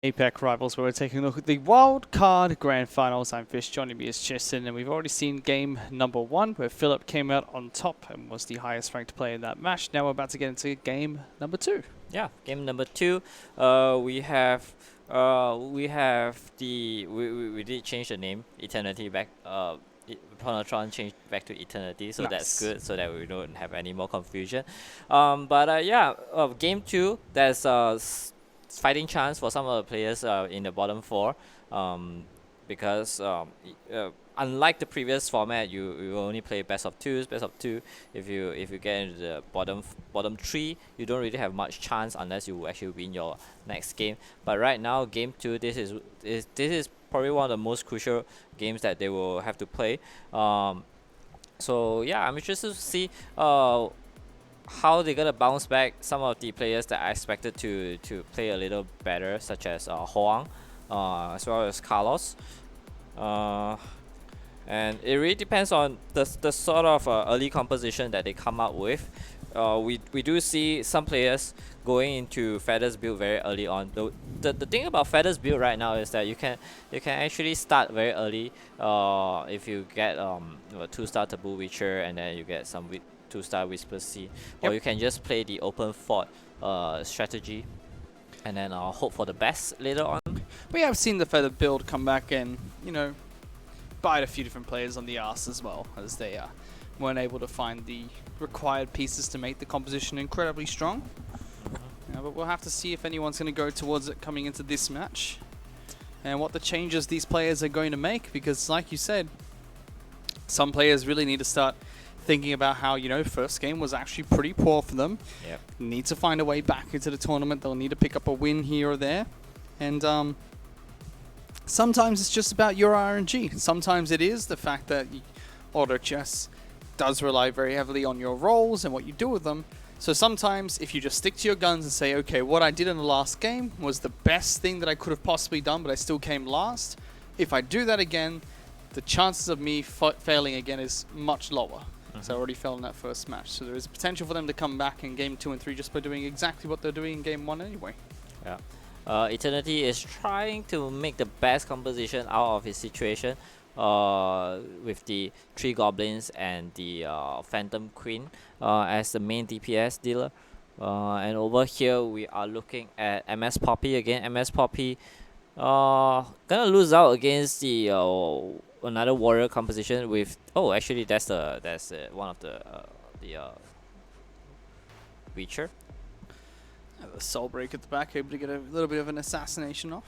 APAC Rivals, where we're taking a look at the Wild Card Grand Finals. I'm Fish, joining me is Cheston, and we've already seen game number 1, where Philip came out on top and was the highest ranked player in that match. Now we're about to get into game number 2. Yeah, game number 2. We did change the name Eternity back. Ponatron changed back to Eternity, so that's good, so that we don't have any more confusion. Game 2. There's fighting chance for some of the players in the bottom 4, because unlike the previous format, you only play best of 2s, best of 2. If you get into the bottom 3, you don't really have much chance unless you actually win your next game. But right now, game 2, this is probably one of the most crucial games that they will have to play. So yeah, I'm interested to see how they're gonna bounce back. Some of the players that I expected to play a little better, such as Hoang, as well as Carlos, and it really depends on the sort of early composition that they come up with. We do see some players going into Feathers build very early on. The thing about Feathers build right now is that you can actually start very early. If you get a 2-star Taboo Witcher, and then you get some 2-star Whisper Sea, or you can just play the open fort strategy, and then hope for the best later on. We have seen the Feather build come back and, bite a few different players on the arse as well, as they weren't able to find the required pieces to make the composition incredibly strong. But we'll have to see if anyone's going to go towards it coming into this match, and what the changes these players are going to make, because like you said, some players really need to start thinking about how, first game was actually pretty poor for them. Yep. Need to find a way back into the tournament. They'll need to pick up a win here or there. And sometimes it's just about your RNG. Sometimes it is the fact that auto chess does rely very heavily on your rolls and what you do with them. So sometimes if you just stick to your guns and say, okay, what I did in the last game was the best thing that I could have possibly done, but I still came last. If I do that again, the chances of me failing again is much lower. So I already failed in that first match. So there is potential for them to come back in game 2 and 3 just by doing exactly what they're doing in game 1 anyway. Yeah. Eternity is trying to make the best composition out of his situation, with the 3 goblins and the Phantom Queen as the main DPS dealer. And over here we are looking at MS Poppy again. MS Poppy gonna lose out against the another warrior composition with actually that's one of the Witcher. The Soul Break at the back, able to get a little bit of an assassination off.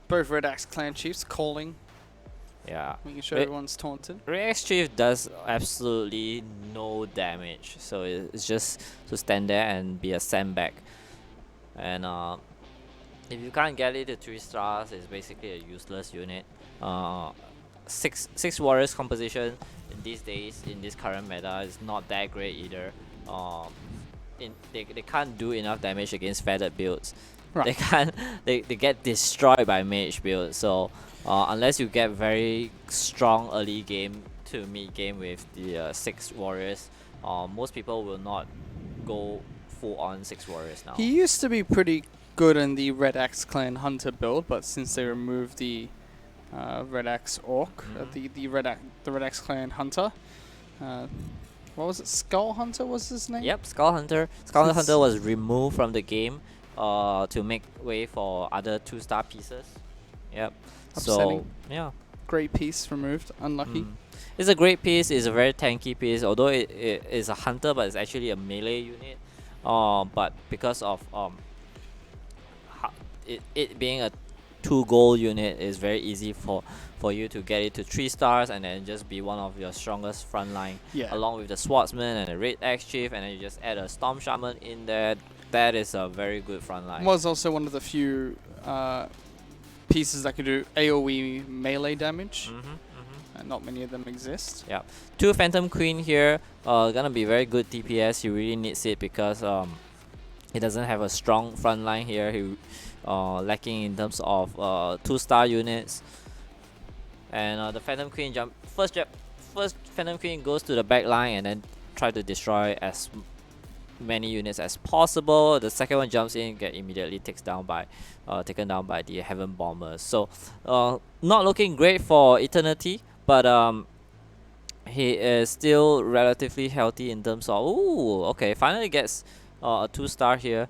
Both Red Axe clan chiefs calling, making sure everyone's taunted. Red Axe Chief does absolutely no damage, so it's just to stand there and be a sandbag. And if you can't get it to 3 stars, it's basically a useless unit. Six warriors composition in these days, in this current meta, is not that great either. They can't do enough damage against feathered builds. Right. They get destroyed by mage builds. So unless you get very strong early game to mid game with the 6 warriors, most people will not go full on 6 warriors now. He used to be pretty good in the Red Axe Clan Hunter build, but since they removed the Red Axe Orc, the Red Axe Clan Hunter, what was it? Skull Hunter was his name? Yep, Skull Hunter. Skull Hunter was removed from the game to make way for other 2-star pieces. Yep. Upsetting. So yeah, great piece removed. Unlucky. It's a great piece. It's a very tanky piece. Although it is a hunter, but it's actually a melee unit. But because of it being a 2 gold unit, is very easy for you to get it to 3 stars and then just be one of your strongest front line, along with the swordsman and the Red Axe Chief, and then you just add a Storm Shaman in there. That is a very good front line. Was also one of the few pieces that could do AoE melee damage. Not many of them exist. Yeah, 2 Phantom Queen here, gonna be very good DPS. He really needs it because he doesn't have a strong front line here. He lacking in terms of 2-star units. And the Phantom Queen first Phantom Queen goes to the back line and then try to destroy as many units as possible. The second one jumps in, get immediately taken down by the Heaven Bombers. So not looking great for Eternity, but he is still relatively healthy in terms of, ooh, okay, finally gets a 2-star here.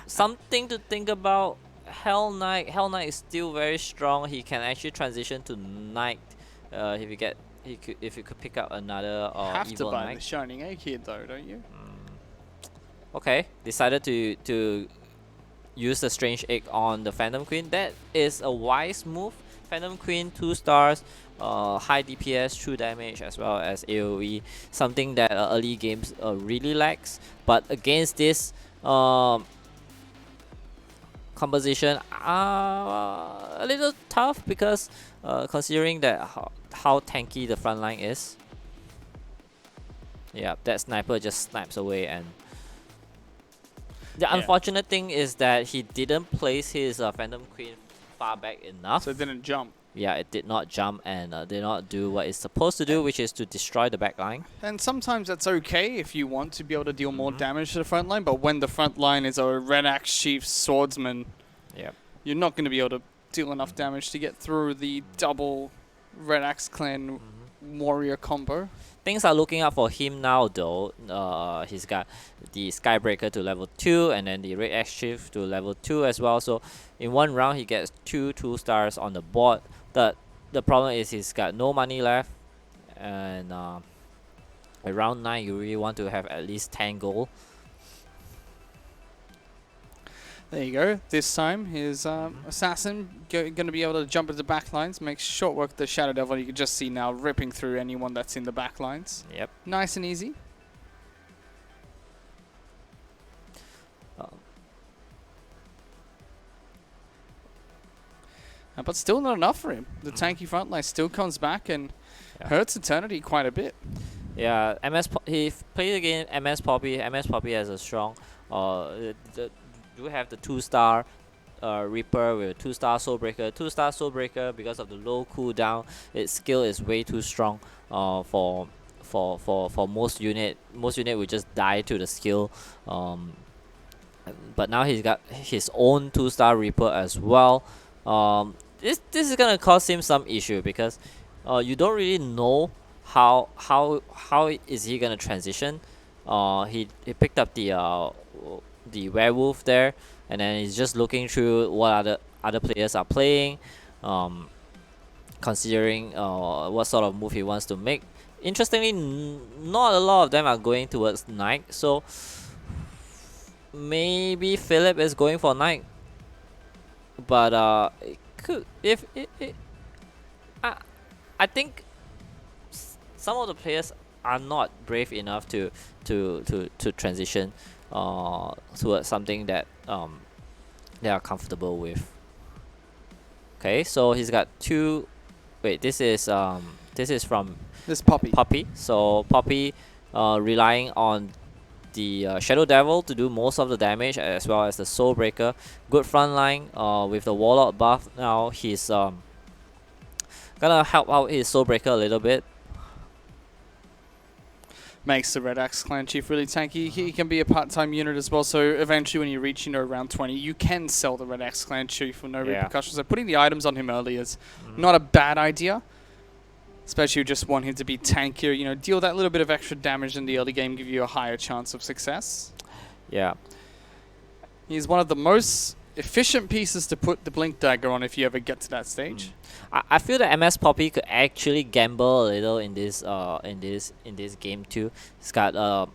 Something to think about. Hell Knight is still very strong. He can actually transition to Knight if you could pick up another Have to evil buy Knight. the Shining Egg here though, don't you? Okay, decided to use the Strange Egg on the Phantom Queen. That is a wise move. Phantom Queen 2 stars, high DPS, true damage, as well as AoE, something that early games really lacks. But against this composition, a little tough because considering that how tanky the front line is. Yeah, that sniper just snipes away, and the unfortunate thing is that he didn't place his Phantom Queen far back enough. So it didn't jump. Yeah, it did not jump and did not do what it's supposed to do, which is to destroy the back line. And sometimes that's okay if you want to be able to deal more damage to the front line, but when the front line is a Red Axe Chief Swordsman, you're not going to be able to deal enough damage to get through the double Red Axe Clan warrior combo. Things are looking up for him now, though. He's got the Skybreaker to level 2 and then the Red Axe Chief to level 2 as well. So in one round, he gets 2 2-stars on the board. The problem is he's got no money left, and at round 9, you really want to have at least 10 gold. There you go. This time, his assassin going to be able to jump into the back lines, make short work of the Shadow Devil. You can just see now ripping through anyone that's in the back lines. Yep. Nice and easy. But still not enough for him. The tanky front line still comes back and hurts Eternity quite a bit. Yeah, he played against MS Poppy. MS Poppy has a strong do have the 2-star Reaper with a 2-star Soulbreaker. 2-star Soulbreaker, because of the low cooldown, its skill is way too strong for most unit. Most unit would just die to the skill. But now he's got his own 2-star Reaper as well. This is gonna cause him some issue because you don't really know how is he gonna transition. He picked up the werewolf there, and then he's just looking through what other players are playing, considering what sort of move he wants to make. Interestingly, not a lot of them are going towards Knight, so maybe Philip is going for Knight, but it could I think some of the players are not brave enough to transition towards something that they are comfortable with. Okay, so he's got 2. Wait, this is from Poppy. So Poppy relying on the Shadow Devil to do most of the damage, as well as the Soulbreaker. Good front line with the Warlock buff. Now he's gonna help out his Soulbreaker a little bit. Makes the Red Axe Clan Chief really tanky. He can be a part-time unit as well, so eventually when you reach around 20, you can sell the Red Axe Clan Chief with no repercussions. So putting the items on him early is not a bad idea, especially if you just want him to be tankier, deal that little bit of extra damage in the early game, give you a higher chance of success. Yeah. He's one of the most efficient pieces to put the Blink Dagger on if you ever get to that stage. I feel that MS Poppy could actually gamble a little in this game too. He's got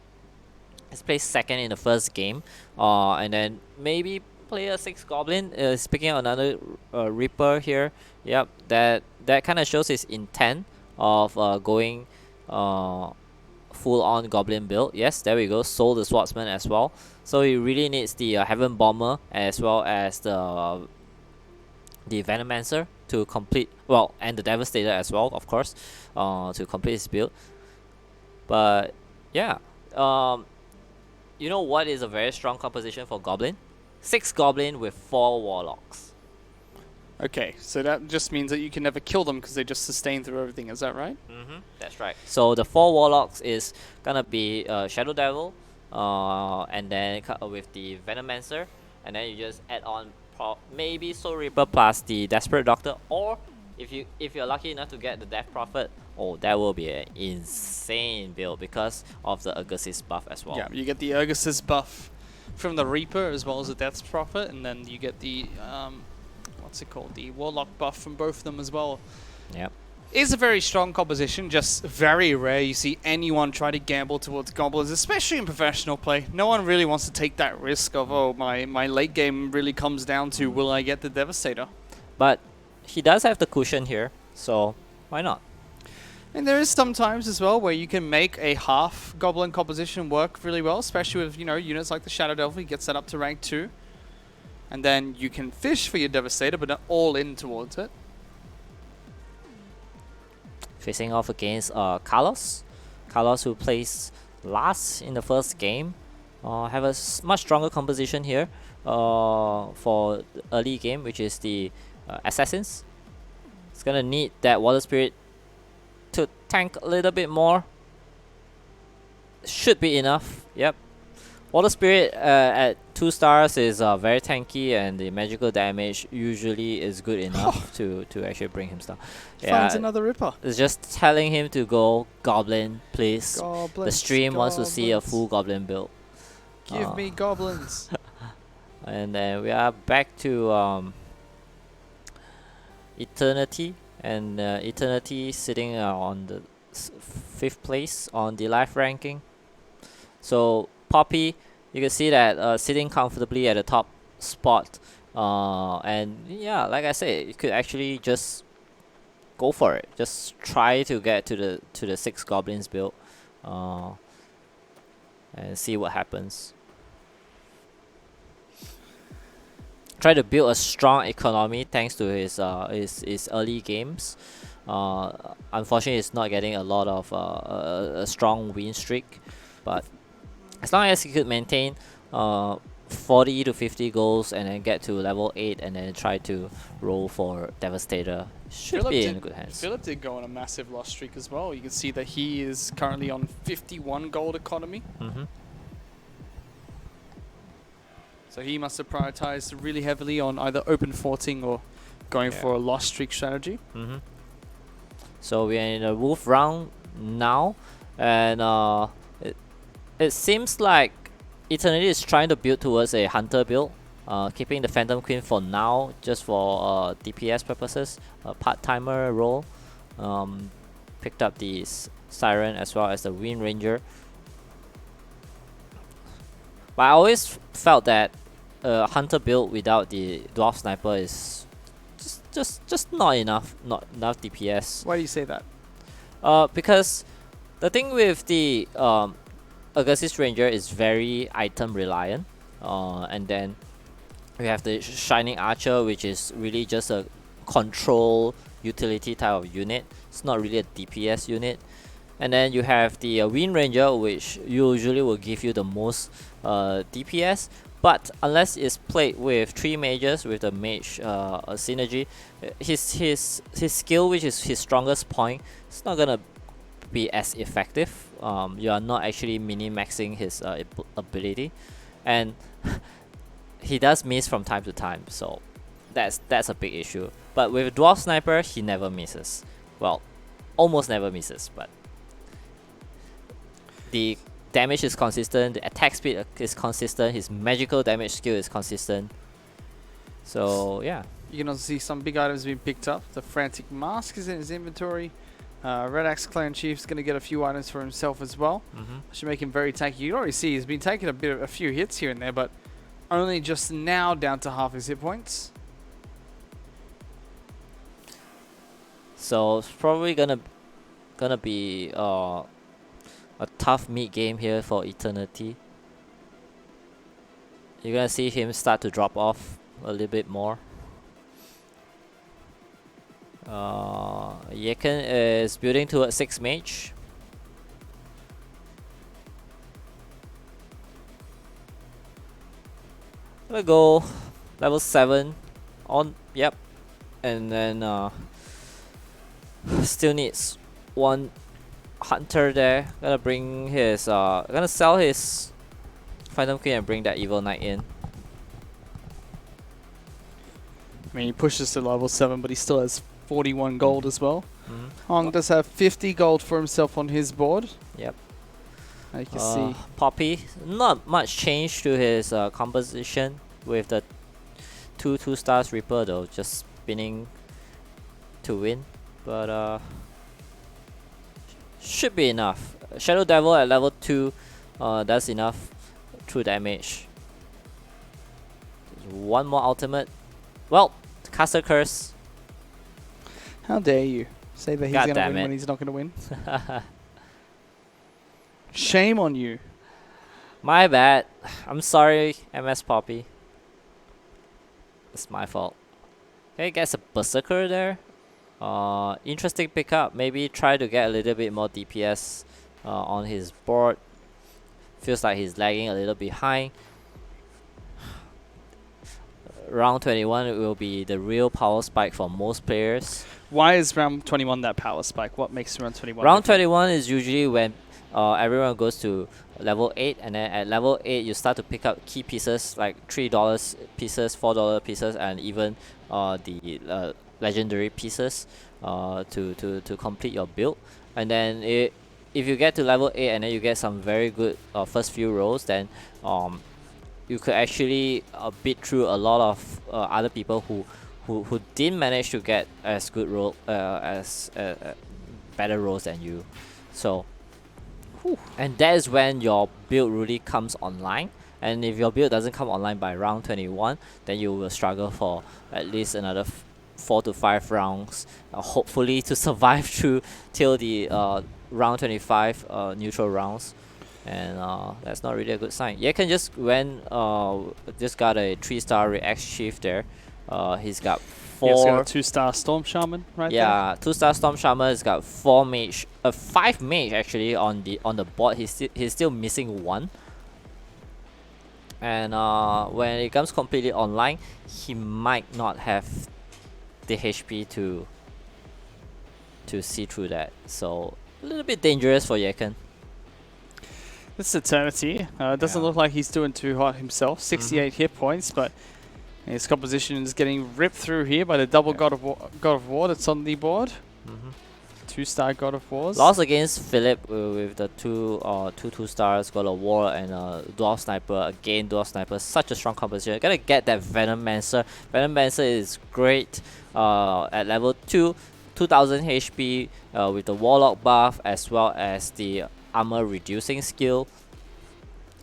he's placed second in the first game, and then maybe play a 6 Goblin. Speaking of another Reaper here, yep, that kind of shows his intent of going full on Goblin build. Yes, there we go. Sold the Swordsman as well. So he really needs the Heaven Bomber as well as the Venomancer to complete, well, and the Devastator as well, of course, to complete his build. But yeah, you know what is a very strong composition for Goblin? 6 Goblin with 4 Warlocks. Okay, so that just means that you can never kill them because they just sustain through everything, is that right? That's right. So the 4 Warlocks is gonna be Shadow Devil, and then with the Venomancer, and then you just add on maybe Soul Reaper plus the Desperate Doctor, or if you're lucky enough to get the Death Prophet, oh, that will be an insane build because of the Agassiz buff as well. Yeah, you get the Agassiz buff from the Reaper as well as the Death's Prophet, and then you get the what's it called, the Warlock buff from both of them as well. Yep. Is a very strong composition, just very rare you see anyone try to gamble towards goblins, especially in professional play. No one really wants to take that risk of, oh, my late game really comes down to, will I get the Devastator? But he does have the cushion here, so why not? And there is some times as well where you can make a half goblin composition work really well, especially with, you know, units like the Shadow Delver. He gets that up to rank 2. And then you can fish for your Devastator, but not all in towards it. Facing off against Carlos. Carlos, who plays last in the first game, have a much stronger composition here for the early game, which is the Assassins. It's gonna need that Water Spirit to tank a little bit more. Should be enough. Yep. Water Spirit at 2 stars is very tanky, and the magical damage usually is good enough to actually bring him down. Finds another Ripper. It's just telling him to go Goblin, please. Goblins, The stream wants to see a full Goblin build. Give me goblins. And then we are back to Eternity, and Eternity sitting on the 5th place on the life ranking. So Poppy, you can see that sitting comfortably at the top spot, and yeah, like I said, you could actually just go for it. Just try to get to the 6 goblins build, and see what happens. Try to build a strong economy thanks to his early games. Unfortunately, it's not getting a lot of a strong win streak, but as long as he could maintain 40 to 50 goals and then get to level 8 and then try to roll for Devastator, should be in good hands. Philip did go on a massive loss streak as well. You can see that he is currently on 51 gold economy. So he must have prioritized really heavily on either open forting or going for a loss streak strategy. So we are in a wolf round now, and it seems like Eternity is trying to build towards a hunter build, keeping the Phantom Queen for now, just for DPS purposes, a part-timer role. Picked up the Siren as well as the Wind Ranger. But I always felt that hunter build without the Dwarf Sniper is just not enough DPS. Why do you say that? Because the thing with the Agassiz Ranger is very item reliant, and then we have the Shining Archer, which is really just a control utility type of unit. It's not really a DPS unit. And then you have the Wind Ranger, which usually will give you the most DPS, but unless it's played with 3 mages with the mage synergy, his skill, which is his strongest point, it's not gonna be as effective. You are not actually min-maxing his ability, and he does miss from time to time, so that's a big issue. But with Dwarf Sniper, he never misses. Well, almost never misses, but the damage is consistent, the attack speed is consistent, his magical damage skill is consistent. So yeah. You can also see some big items being picked up. The Frantic Mask is in his inventory. Red Axe Clan Chief's going to get a few items for himself as well. Should make him very tanky. You can already see he's been taking a few hits here and there, but only just now down to half his hit points. So it's probably gonna be a tough mid game here for Eternity. You're gonna see him start to drop off a little bit more. Yeken is building towards 6 mage. Gonna go level 7 on, yep, and then still needs 1 hunter there. Gonna bring his gonna sell his Phantom Queen and bring that Evil Knight in. I mean, he pushes to level 7, but he still has 41 gold as well. Mhm. Hong does have 50 gold for himself on his board. Yep. You can see. Poppy, not much change to his composition with the 2 stars Reaper though, just spinning to win. But should be enough. Shadow Devil at level 2, that's enough true damage. One more ultimate. Well, Caster Curse. How dare you say that he's God going to damn win it. when he's not going to win? Shame on you. My bad. I'm sorry, MS Poppy. It's my fault. Okay, gets a Berserker there. Interesting pickup. Maybe try to get a little bit more DPS on his board. Feels like he's lagging a little behind. Round 21 will be the real power spike for most players. Why is round 21 that power spike? What makes round 21? Round different? 21 is usually when everyone goes to level 8, and then at level 8 you start to pick up key pieces like $3 pieces, $4 pieces, and even the legendary pieces to complete your build. And then if you get to level 8 and then you get some very good first few rolls, then you could actually beat through a lot of other people who didn't manage to get as good roll as better rolls than you. So, and that is when your build really comes online. And if your build doesn't come online by round 21, then you will struggle for at least another 4 to 5 rounds, hopefully to survive through till the round 25 neutral rounds. And that's not really a good sign. Yekan just just got a 3-star react shift there. He's got 4. He's got a 2-star Storm Shaman right there. Yeah, 2-star Storm Shaman has got 4 mage, 5 mage actually on the board. He's still missing 1. And when it comes completely online, he might not have the HP to see through that. So a little bit dangerous for Yekan. This is Eternity. Doesn't look like he's doing too hot himself. 68 hit points, but his composition is getting ripped through here by the double God of War that's on the board. 2-star God of Wars. Lost against Philip with the two stars God of War and Dwarf Sniper. Again, Dwarf Sniper, such a strong composition. Gotta get that Venom Mancer. Venom Mancer is great at level 2, 2000 HP with the Warlock buff as well as the armor reducing skill.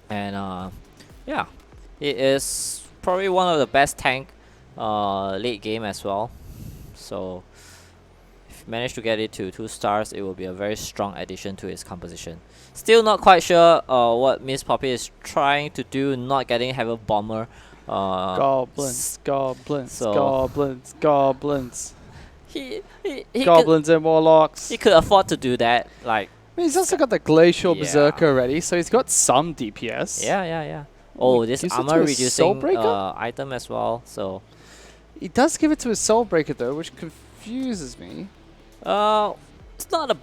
And yeah, it is probably one of the best tank late game as well. So if you manage to get it to 2 stars, it will be a very strong addition to his composition. Still not quite sure what Miss Poppy is trying to do, not getting Heaven Bomber. Goblins, goblins, so goblins, goblins. He Goblins and Warlocks. he could afford to do that. Like, I mean, he's also got the Glacial Yeah. Berserker already, so he's got some DPS. yeah. Oh, this gives it to armor his reducing Soulbreaker? item as well. So He does give it to his Soulbreaker though, which confuses me. it's not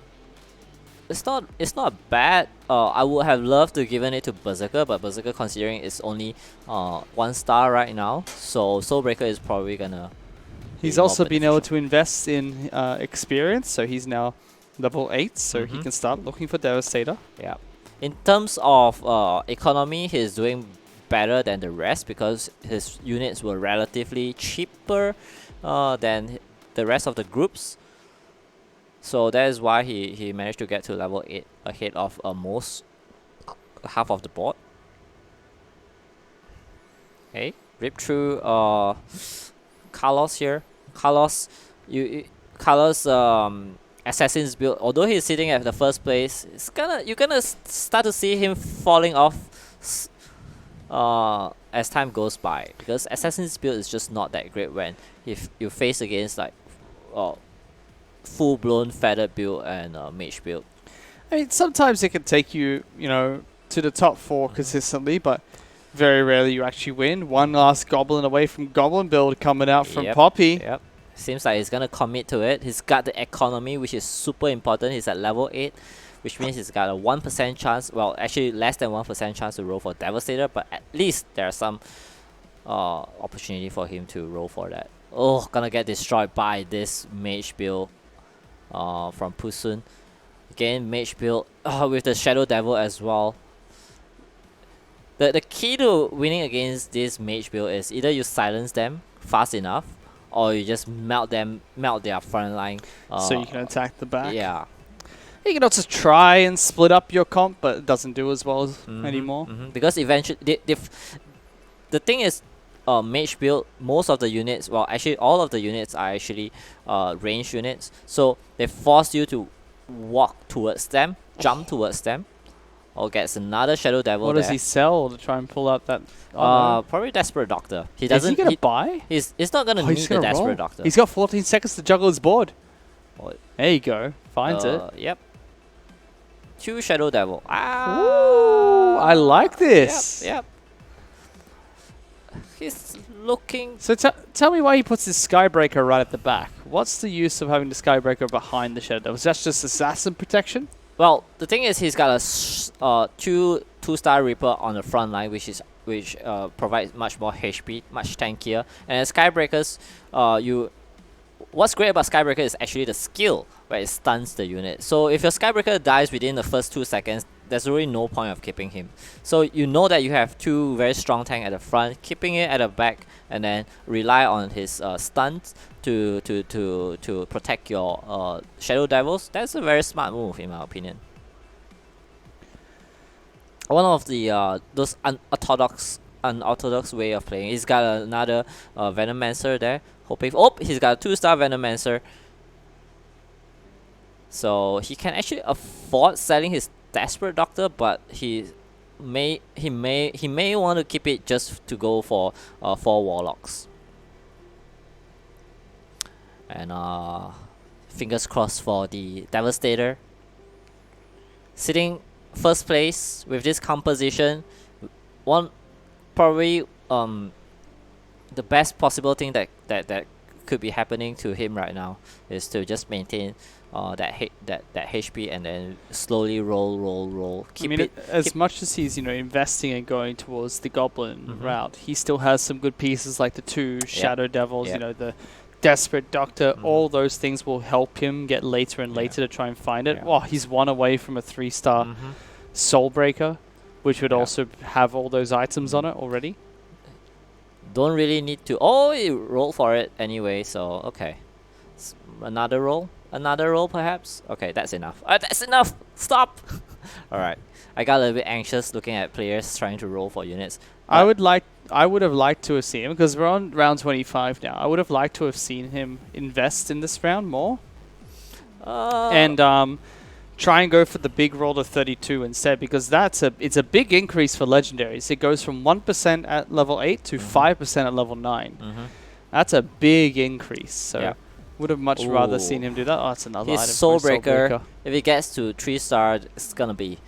bad. I would have loved to given it to Berserker, but Berserker considering it's only 1 star right now, so Soulbreaker is probably gonna. He's be more also been able beneficial. to invest in experience, so he's now level 8, so he Mhm. can start looking for Devastator. Yeah. In terms of economy, he's doing better than the rest because his units were relatively cheaper than the rest of the groups. So that is why he managed to get to level 8 ahead of most half of the board. Okay, rip through Carlos here. Carlos Assassin's build, although he's sitting at the first place, you're gonna start to see him falling off as time goes by, because Assassin's build is just not that great when if you face against like full-blown feathered build and mage build. I mean, sometimes it can take you, to the top 4 consistently, but very rarely you actually win. One last Goblin away from Goblin build coming out from Poppy. Yep. Seems like he's gonna commit to it. He's got the economy, which is super important. He's at level 8 which means he's got a 1% chance, well, actually less than 1% chance to roll for Devastator, but at least there's some opportunity for him to roll for that. Oh, gonna get destroyed by this Mage build from Pusun. Again, Mage build with the Shadow Devil as well. The key to winning against this Mage build is either you silence them fast enough, or you just melt their front line. So you can attack the back. Yeah. You can also try and split up your comp, but it doesn't do as well anymore. Because eventually, the thing is, Mage build, most of the units, well, actually all of the units are actually range units. So they force you to walk towards them, jump towards them, or gets another Shadow Devil. What does he sell to try and pull out that? Oh, probably Desperate Doctor. He is doesn't. he gonna buy? He's not gonna need the Desperate Doctor. He's got 14 seconds to juggle his board. Oh, there you go. Finds it. Yep. 2 Shadow Devil. Ah. Ooh, I like this. Yep. He's looking. So tell me why he puts his Skybreaker right at the back. What's the use of having the Skybreaker behind the Shadow Devil? Is that just assassin protection? Well, the thing is, he's got a two-star Reaper on the front line, which provides much more HP, much tankier. And Skybreakers, what's great about Skybreaker is actually the skill, where it stuns the unit. So if your Skybreaker dies within the first 2 seconds, there's really no point of keeping him. So you know that you have 2 very strong tank at the front, keeping it at the back, and then rely on his stuns to protect your Shadow Devils. That's a very smart move, in my opinion. One of the those unorthodox way of playing. He's got another Venomancer there. Hoping. Oh, he's got a 2-star Venomancer. So he can actually afford selling his Desperate Doctor, but he may want to keep it just to go for 4 Warlocks. And fingers crossed for the Devastator. Sitting first place with this composition, probably the best possible thing that could be happening to him right now is to just maintain that HP and then slowly roll. As much as he's investing and going towards the Goblin route, he still has some good pieces like the 2 Shadow Devils. The Desperate Doctor. All those things will help him get later and later to try and find it. Wow, he's 1 away from a 3-star Soulbreaker, which would also have all those items on it already. Don't really need to. Oh, you roll for it anyway, so okay. Another roll perhaps. Okay, that's enough. That's enough. Stop. All right. I got a little bit anxious looking at players trying to roll for units. I would have liked to have seen him, because we're on round 25 now. I would have liked to have seen him invest in this round more. And try and go for the big roll of 32 instead, because it's a big increase for legendaries. It goes from 1% at level 8 to 5% at level 9. That's a big increase. So would have much rather seen him do that. Oh, that's another item. Soulbreaker. If it gets to 3-star, it's gonna be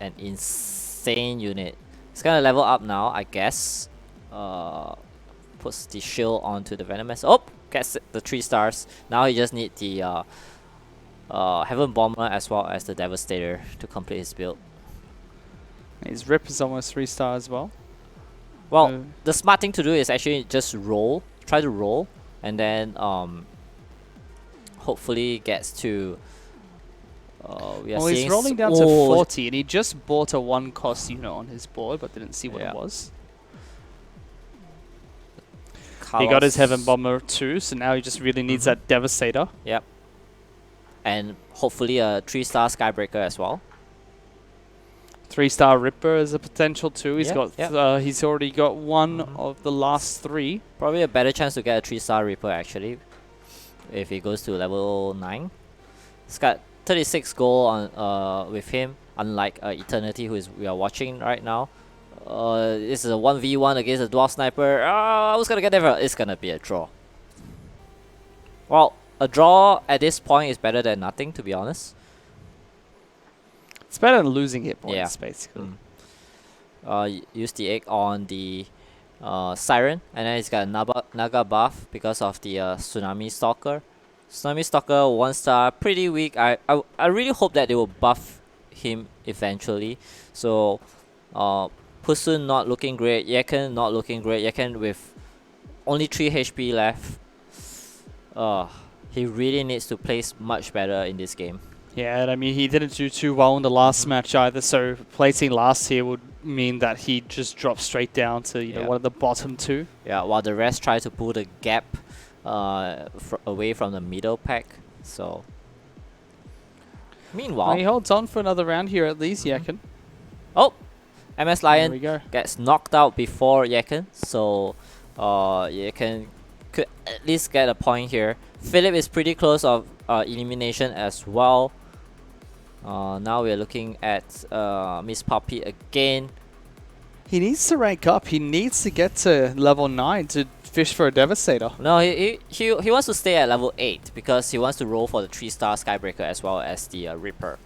an insane unit. It's gonna level up now, I guess. Puts the shield onto the Venomancer. Oh, gets the 3 stars. Now he just needs the Heaven Bomber as well as the Devastator to complete his build. His Rip is almost 3-star as well. Well, the smart thing to do is actually just roll. Try to roll, and then hopefully gets to. He's rolling down to 40, and he just bought a 1-cost unit on his board, but didn't see what it was. He got his Heaven Bomber too, so now he just really needs that Devastator. Yep. And hopefully a 3-star Skybreaker as well. 3-star Ripper is a potential too. He's he's already got 1 of the last 3. Probably a better chance to get a 3-star Ripper actually, if he goes to level 9. He's got 36 gold on with him, unlike Eternity, we are watching right now. This is a 1v1 against a Dwarf Sniper. I was gonna get there. It's gonna be a draw. Well, a draw at this point is better than nothing, to be honest. It's better than losing hit points, basically. Use the egg on the Siren, and then he's got a Naga buff because of the Tsunami Stalker. Tsunami Stalker 1 star, pretty weak. I really hope that they will buff him eventually. So, Pusun not looking great. Yeken not looking great. Yeken with only 3 HP left. He really needs to place much better in this game. Yeah, and I mean, he didn't do too well in the last match either, so placing last here would mean that he just dropped straight down to, you know, one of the bottom 2. Yeah, while the rest try to pull the gap away from the middle pack. So, meanwhile, He holds on for another round here at least, Yeken. oh, MS There Lion we go. gets knocked out before Yeken, so Yeken could at least get a point here. Philip is pretty close of elimination as well. Now we're looking at Miss Poppy again. He needs to rank up. He needs to get to level 9 to fish for a Devastator. No, he wants to stay at level 8 because he wants to roll for the 3-star Skybreaker as well as the Ripper.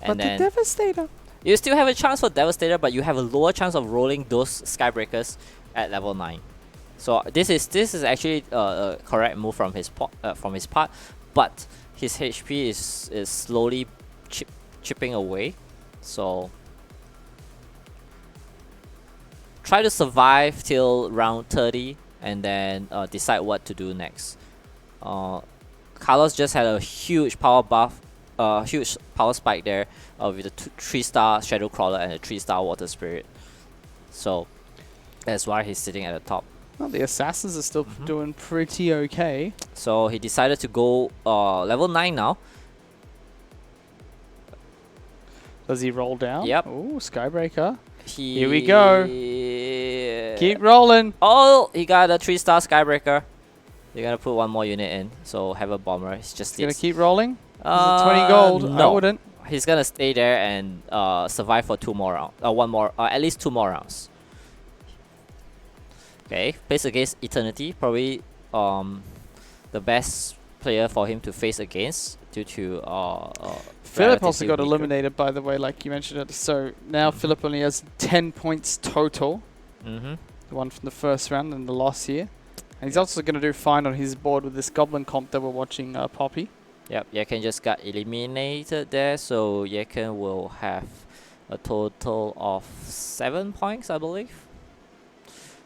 And But the then Devastator... you still have a chance for Devastator, but you have a lower chance of rolling those Skybreakers at level 9. So this is actually a correct move from his part, but his HP is slowly chipping away. So try to survive till round 30 and then decide what to do next. Carlos just had a huge power buff, huge power spike there with the 3-star Shadow Crawler and a 3-star Water Spirit. So that's why he's sitting at the top. Well, the Assassins are still doing pretty okay. So he decided to go level 9 now. Does he roll down? Yep. Ooh, Skybreaker. Here we go. Keep rolling. Oh, he got a 3-star Skybreaker. They're gonna put one more unit in, so have a bomber. He's just Gonna keep rolling. Is it 20 gold? No. I wouldn't. He's gonna stay there and survive for 2 more rounds. At least 2 more rounds. Okay, face against Eternity, probably the best player for him to face against due to Philip also relatively got weaker. eliminated, by the way, like you mentioned it. So now Philip only has 10 points total. The one from the first round and the loss here. And he's also going to do fine on his board with this Goblin comp that we're watching, Poppy. Yep, Yeken just got eliminated there, so Yeken will have a total of 7 points, I believe.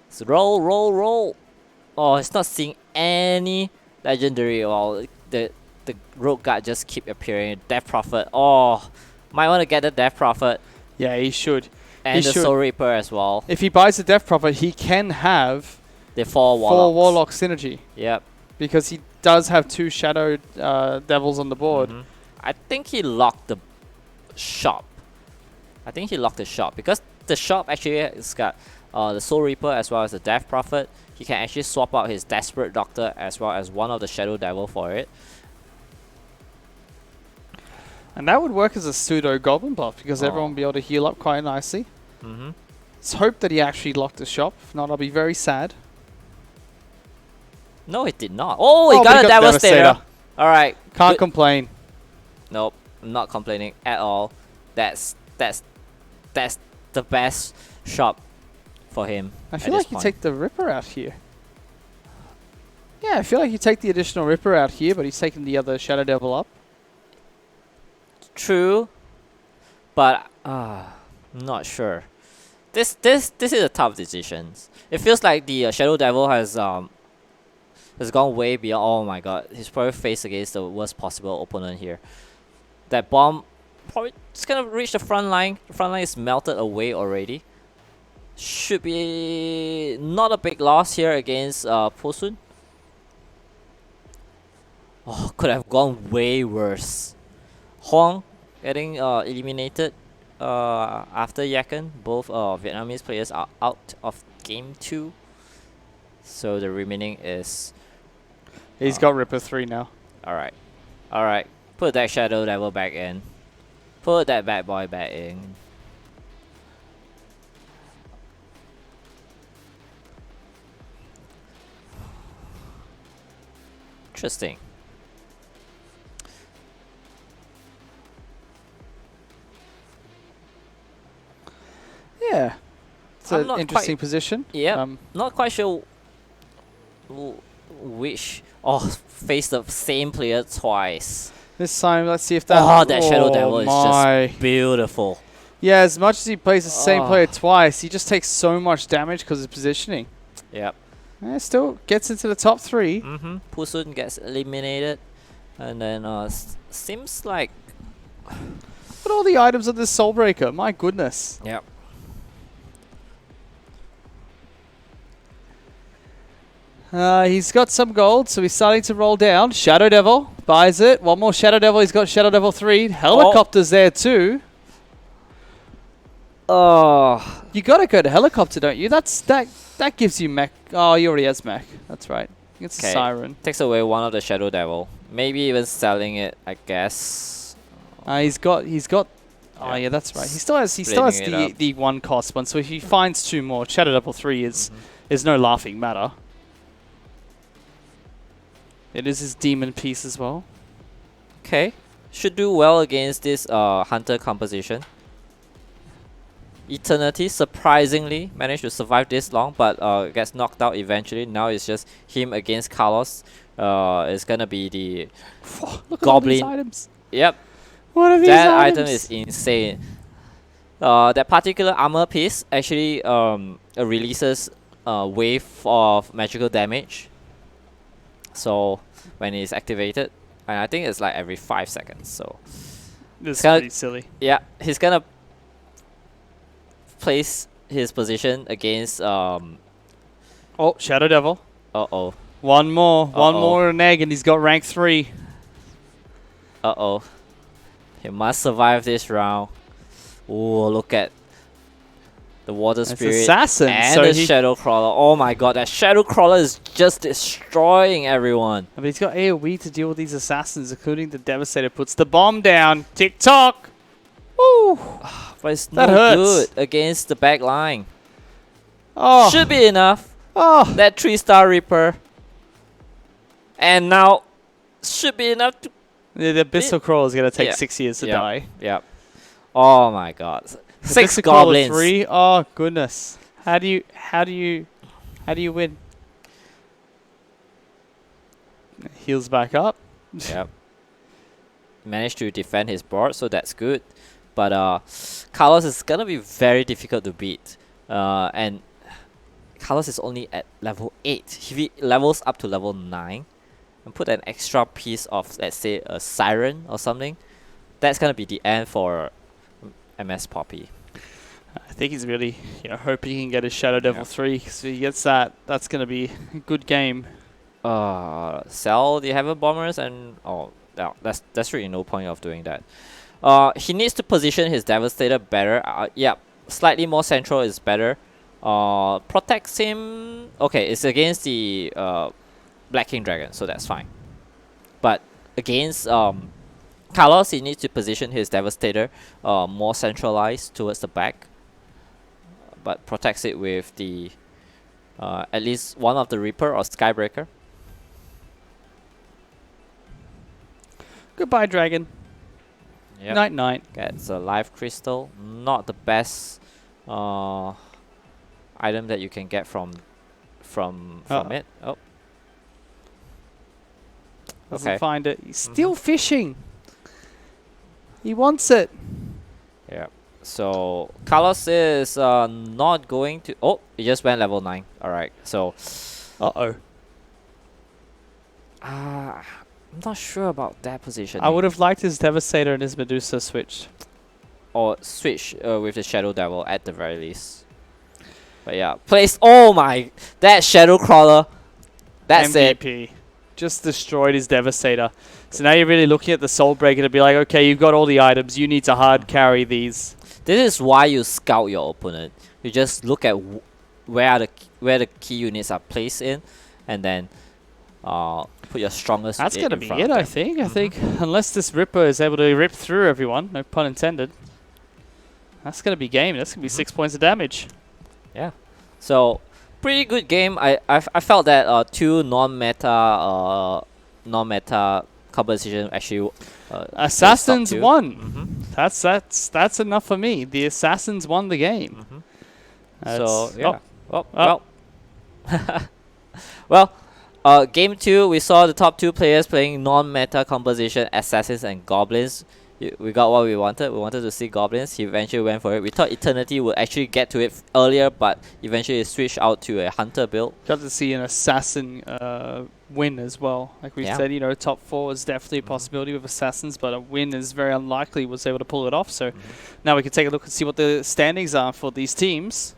So roll, roll, roll. Oh, it's not seeing any legendary. Well, the Rogue Guard just keep appearing. Death Prophet. Oh, might want to get the Death Prophet. Yeah, he should. And He the should. Soul Reaper as well. If he buys the Death Prophet, he can have The 4 Warlocks. 4 Warlock synergy. Yep. Because he does have 2 Shadow Devils on the board. I think he locked the shop. Because the shop actually has got the Soul Reaper as well as the Death Prophet. He can actually swap out his Desperate Doctor as well as one of the Shadow Devil for it. And that would work as a pseudo Goblin buff because everyone will be able to heal up quite nicely. Let's hope that he actually locked the shop. If not, I'll be very sad. No, it did not. Oh, he but got a Devastator. Alright. Can't complain. Nope, I'm not complaining at all. That's the best shop for him. I at feel this like you point. take the Ripper out here. Yeah, I feel like you take the additional Ripper out here, but he's taking the other Shadow Devil up. True, but not sure. This is a tough decision. It feels like the Shadow Devil has gone way beyond. Oh my god, he's probably faced against the worst possible opponent here. That bomb probably just gonna reach the front line. The front line is melted away already. Should be not a big loss here against Posun. Oh, could have gone way worse. Huang getting eliminated after Yeken. Both Vietnamese players are out of game 2. So the remaining is... He's got Ripper 3 now. Alright. Alright. Put that Shadow Devil back in. Put that bad boy back in. Interesting. Yeah. It's I'm an interesting quite- position. Yep. Not quite sure which Oh, face the same player twice. This time, let's see if that... Oh, that Shadow Devil is my. just beautiful. Yeah, as much as he plays the same Oh. player twice, he just takes so much damage because of his positioning. Yep. Still gets into the top 3. Pusun gets eliminated. And then seems like... Look at all the items of this Soulbreaker. My goodness. Yep. He's got some gold, so he's starting to roll down. Shadow Devil buys it. One more Shadow Devil. He's got Shadow Devil 3. Helicopter's there too. Oh. You gotta go to helicopter, don't you? That gives you mech. Oh, he already has mech. That's right. It's a siren. Takes away one of the Shadow Devil. Maybe even selling it, I guess. He's got. Oh yeah, that's right. He still has the 1 cost one. So if he finds 2 more, Shadow Devil 3 is no laughing matter. It is his demon piece as well. Okay, should do well against this Hunter composition. Eternity surprisingly managed to survive this long, but gets knocked out eventually. Now it's just him against Carlos. It's gonna be the Look Goblin. at all these items. Yep, What are these that items? item is insane. That particular armor piece actually releases a wave of magical damage. So when it's activated, and I think it's like every 5 seconds. So This is kinda- pretty silly. yeah, he's gonna place his position against Oh, Shadow Devil. uh-oh. One more. One Uh-oh. more and egg, and he's got rank 3. Uh-oh. He must survive this round. Oh, look at the Water It's Spirit Assassin. and So the he, Shadow Crawler. Oh my god, that Shadow Crawler is just destroying everyone. but he's got AoE to deal with these assassins, including the Devastator puts the bomb down. Tick-tock. Woo! But it's That no hurts. good against the back line. Oh. Should be enough. Oh. That 3-star Reaper. And now should be enough to... The Abyssal Crawler is going to take Yeah. 6 years to Yeah. die. Yep. Oh my god. 6 Abyssal Crawler goblins. 3. Oh, goodness. How do you win? Heals back up. Yep. Managed to defend his board, so that's good. But Carlos is gonna be very difficult to beat. And Carlos is only at level 8. If he levels up to level 9 and put an extra piece of, let's say, a siren or something, that's gonna be the end for MS Poppy. I think he's really hoping he can get his Shadow Devil 3. So he gets that. That's going to be a good game. Sell the Heaven Bombers and no, that's really no point of doing that. He needs to position his Devastator better. Yeah, slightly more central is better. Protects him. Okay, it's against the Black King Dragon, so that's fine. But against Carlos, he needs to position his Devastator more centralized towards the back. But protects it with the at least one of the Reaper or Skybreaker. Goodbye, Dragon. Yep. Night, night. Gets a Life Crystal. Not the best item that you can get from it. Oh. Doesn't Okay. find it. He's still fishing. He wants it. Yeah. So Carlos is not going to. Oh, he just went level 9. All right. So. Uh-oh. I'm not sure about that position. I would have liked his Devastator and his Medusa switched. Or switch with the Shadow Devil at the very least. But yeah, place. Oh my, that Shadow Crawler. That's it. MVP. Just destroyed his Devastator. So now you're really looking at the Soulbreaker to be like, okay, you've got all the items. You need to hard carry these. This is why you scout your opponent. You just look at where the key units are placed in, and then put your strongest. That's going to be it, I think. I think unless this Ripper is able to rip through everyone, no pun intended. That's going to be game. That's going to be 6 points of damage. Yeah. So pretty good game. I felt that two non-meta composition actually. Assassins too. won. That's enough for me. The Assassins won the game. So yeah. Oh. Well. Well. Game 2, we saw the top 2 players playing non-meta composition, Assassins and Goblins. We got what we wanted. We wanted to see Goblins. He eventually went for it. We thought Eternity would actually get to it earlier, but eventually it switched out to a Hunter build. Got to see an Assassin win as well. Like we said, you know, top 4 is definitely a possibility with Assassins, but a win is very unlikely was able to pull it off. So now we can take a look and see what the standings are for these teams.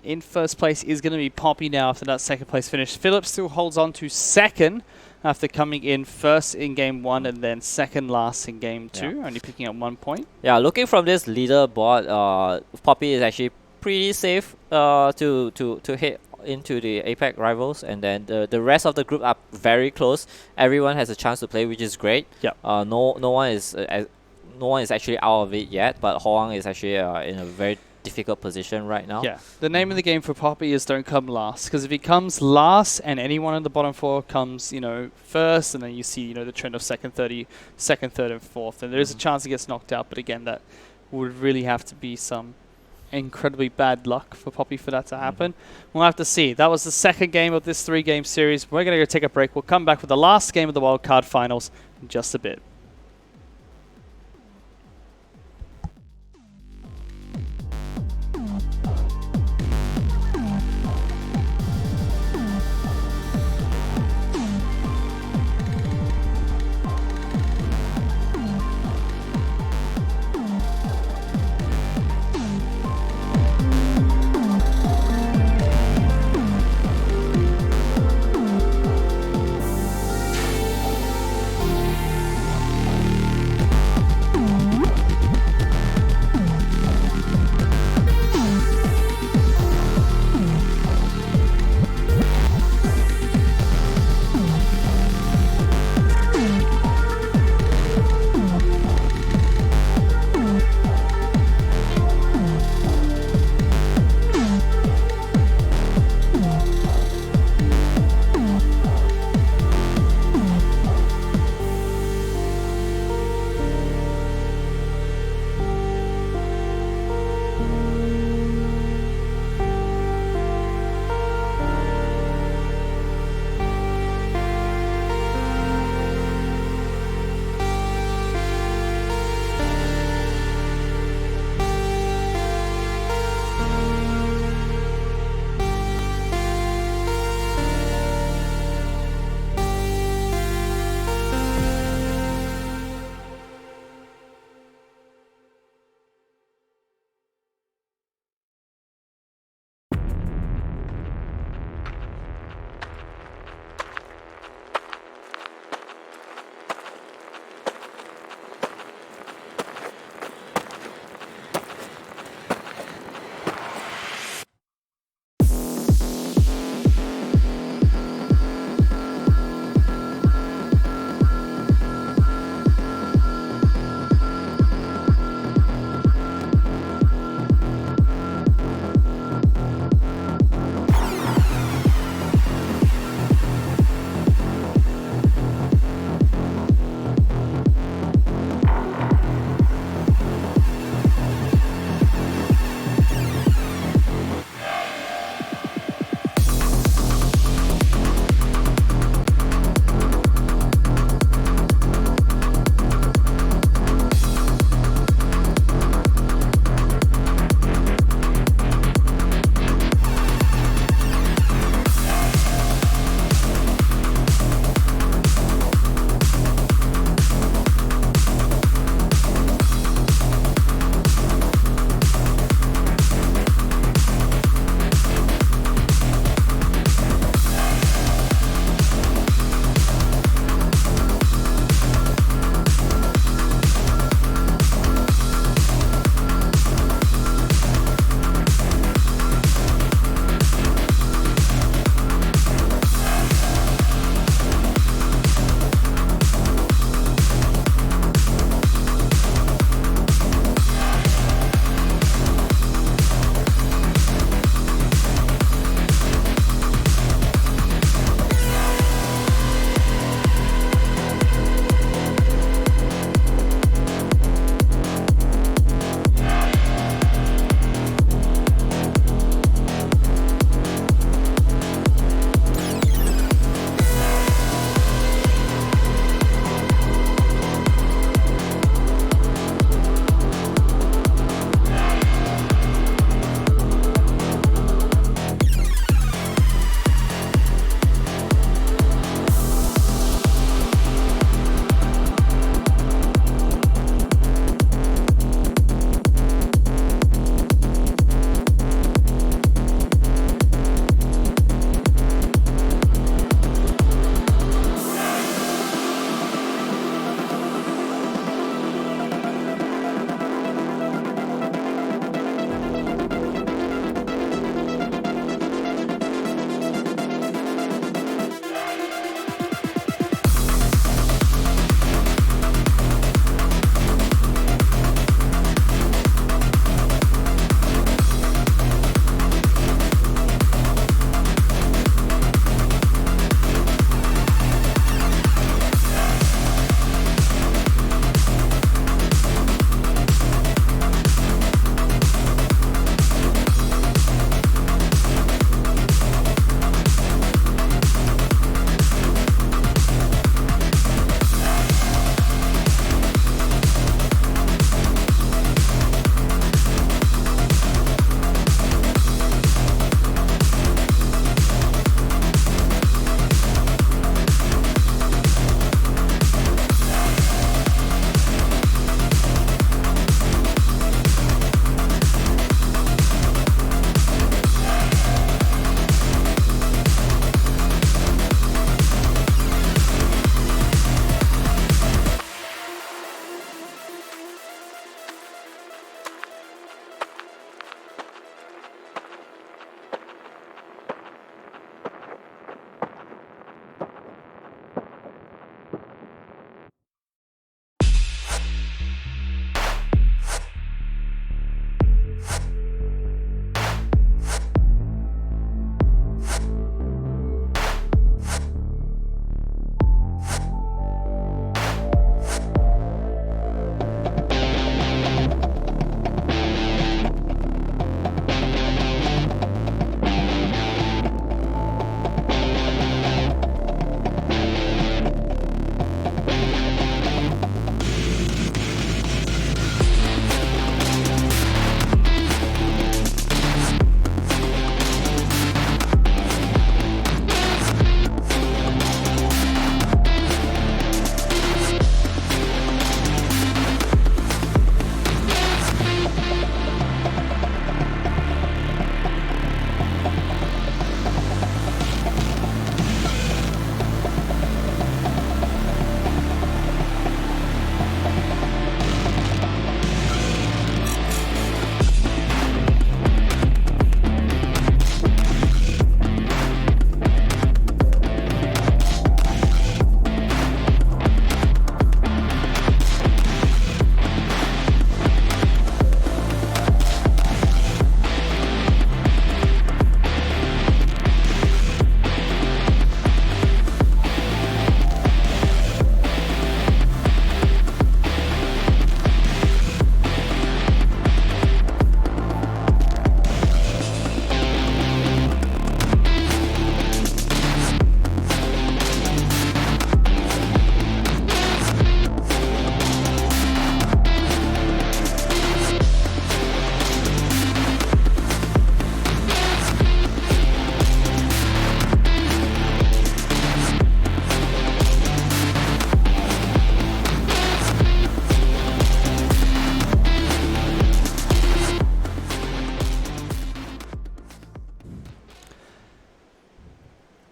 In first place is going to be Poppy now after that second place finish. Philip still holds on to second after coming in first in game 1 and then second last in game 2, only picking up 1 point. Yeah, looking from this leaderboard, Poppy is actually pretty safe to hit into the APAC Rivals, and then the rest of the group are very close. Everyone has a chance to play, which is great. Yep. No one is actually out of it yet, but Hoang is actually in a very difficult position right now. Yeah, the name of the game for Poppy is don't come last, because if he comes last and anyone in the bottom 4 comes, you know, first, and then you see, you know, the trend of second, third, and fourth, and there is a chance he gets knocked out. But again, that would really have to be some incredibly bad luck for Poppy for that to happen. We'll have to see. That was the second game of this 3-game series. We're going to go take a break. We'll come back with the last game of the wildcard finals in just a bit.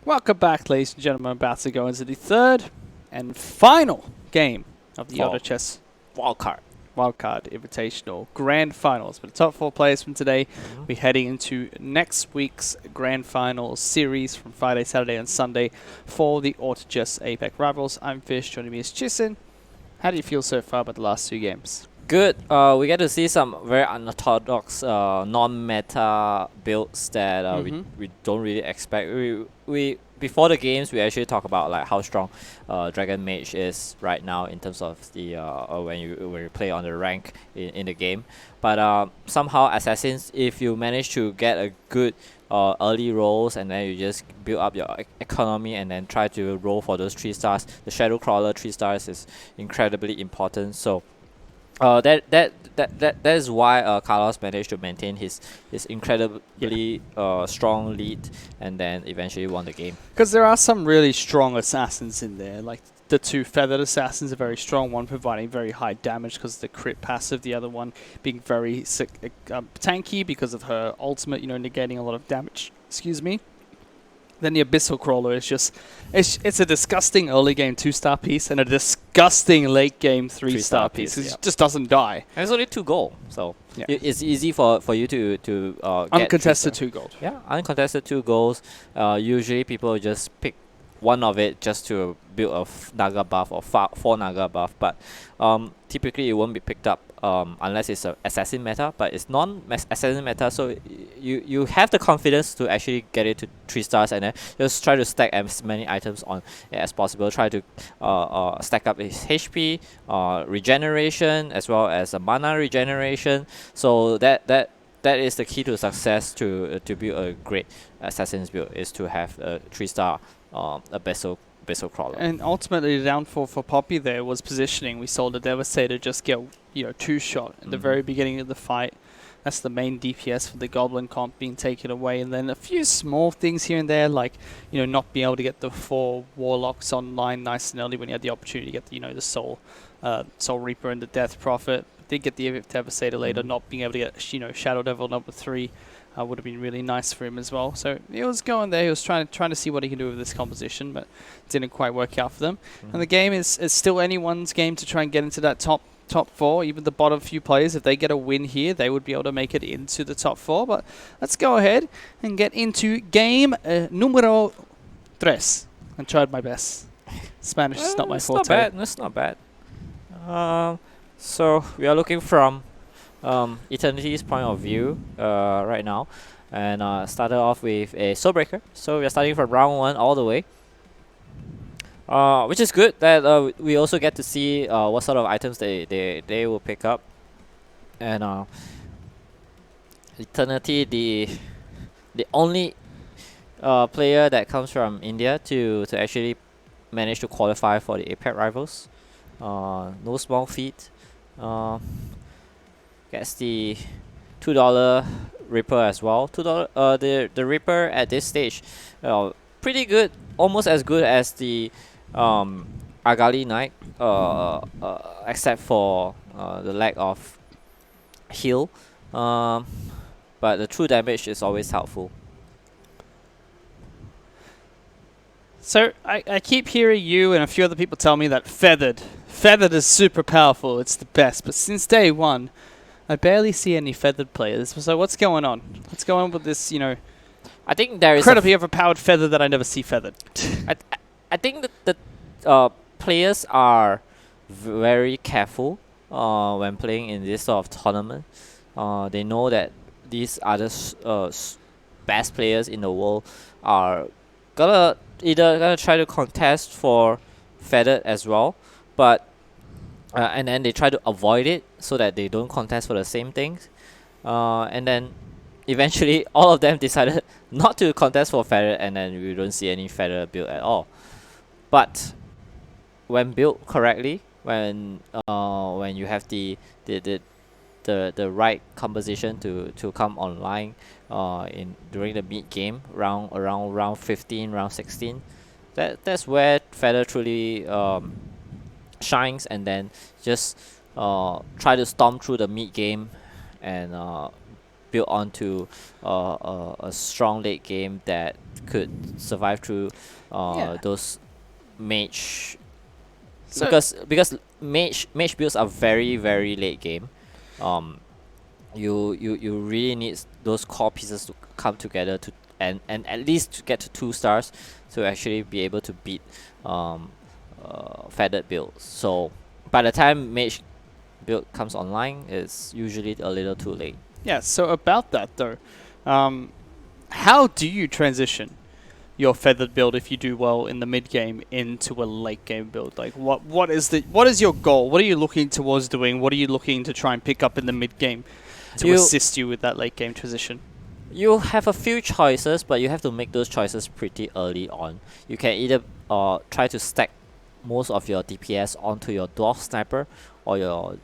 Welcome back, ladies and gentlemen. I'm about to go into the third and final game of the Auto Chess Wildcard. Wildcard Invitational Grand Finals. But the top 4 players from today, we're heading into next week's Grand Finals series from Friday, Saturday, and Sunday for the Auto Chess APAC Rivals. I'm Fish, joining me is Chisin. How do you feel so far about the last 2 games? Good. We get to see some very unorthodox, non-meta builds that we don't really expect. We before the games we actually talk about like how strong Dragon Mage is right now in terms of the when you play on the rank in the game. But somehow Assassins, if you manage to get a good early rolls and then you just build up your economy and then try to roll for those 3 stars, the Shadow Crawler 3 stars is incredibly important. So. That is why Carlos managed to maintain his incredibly strong lead and then eventually won the game. Because there are some really strong assassins in there, like the 2 feathered assassins are very strong, one providing very high damage because of the crit passive, the other one being very tanky because of her ultimate, negating a lot of damage. Excuse me. Then the Abyssal Crawler is just, it's a disgusting early game 2-star piece and a disgusting late game 3-star piece. It just doesn't die. And it's only 2 gold, so it's easy for you to get uncontested 2 gold. Yeah, uncontested 2 golds. Usually people just pick one of it just to build a Naga buff or 4 Naga buff, but typically it won't be picked up unless it's an assassin meta, but it's non-assassin meta, so you have the confidence to actually get it to 3 stars and then just try to stack as many items on it as possible. Try to stack up his HP, regeneration, as well as a mana regeneration. So that is the key to success to build a great assassin's build, is to have a 3-star Abyssal Crawler. And ultimately the downfall for Poppy there was positioning. We saw the Devastator just get 2-shot at the very beginning of the fight. That's the main DPS for the Goblin comp being taken away, and then a few small things here and there, like not being able to get the 4 Warlocks online nice and early when you had the opportunity to get the Soul Reaper and the Death Prophet. Did get the Devastator later, not being able to get Shadow Devil number 3 would have been really nice for him as well. So he was going there. He was trying to see what he can do with this composition, but didn't quite work out for them. And the game is still anyone's game to try and get into that top 4. Even the bottom few players, if they get a win here, they would be able to make it into the top 4. But let's go ahead and get into game numero 3. I tried my best. Spanish is not my forte. That's not bad. So we are looking from Eternity's point of view right now, and started off with a Soulbreaker. So we are starting from round 1 all the way, which is good that we also get to see what sort of items they will pick up. And Eternity, the only player that comes from India to actually manage to qualify for the APAC Rivals. No small feat. Gets the $2 Ripper as well. $2. The Ripper at this stage, pretty good, almost as good as the Agali Knight, except for the lack of heal. But the true damage is always helpful. So I keep hearing you and a few other people tell me that Feathered is super powerful. It's the best. But since day 1, I barely see any Feathered players. So what's going on? What's going on with this, I think there is incredibly overpowered Feather that I never see Feathered? I think that the players are very careful when playing in this sort of tournament. They know that these other best players in the world are either gonna try to contest for Feathered as well, but and then they try to avoid it so that they don't contest for the same things. And then eventually all of them decided not to contest for Feather, and then we don't see any Feather build at all. But when built correctly, when you have the right composition to come online during the mid game around round 15, round 16, that's where Feather truly shines, and then just try to storm through the mid game and built onto a strong late game that could survive through Yeah. those mage, So because mage builds are very late game. Um, you really need those core pieces to come together to and at least to get to 2 stars to actually be able to beat um, feathered builds. So by the time mage build comes online, it's usually a little too late. yeah. So about that though, how do you transition your feathered build if you do well in the mid game into a late game build? Like what is your goal? What are you looking towards doing? What are you looking to try and pick up in the mid game to assist you with that late game transition? You have a few choices, but you have to make those choices pretty early on. You can either try to stack most of your DPS onto your Dwarf Sniper or your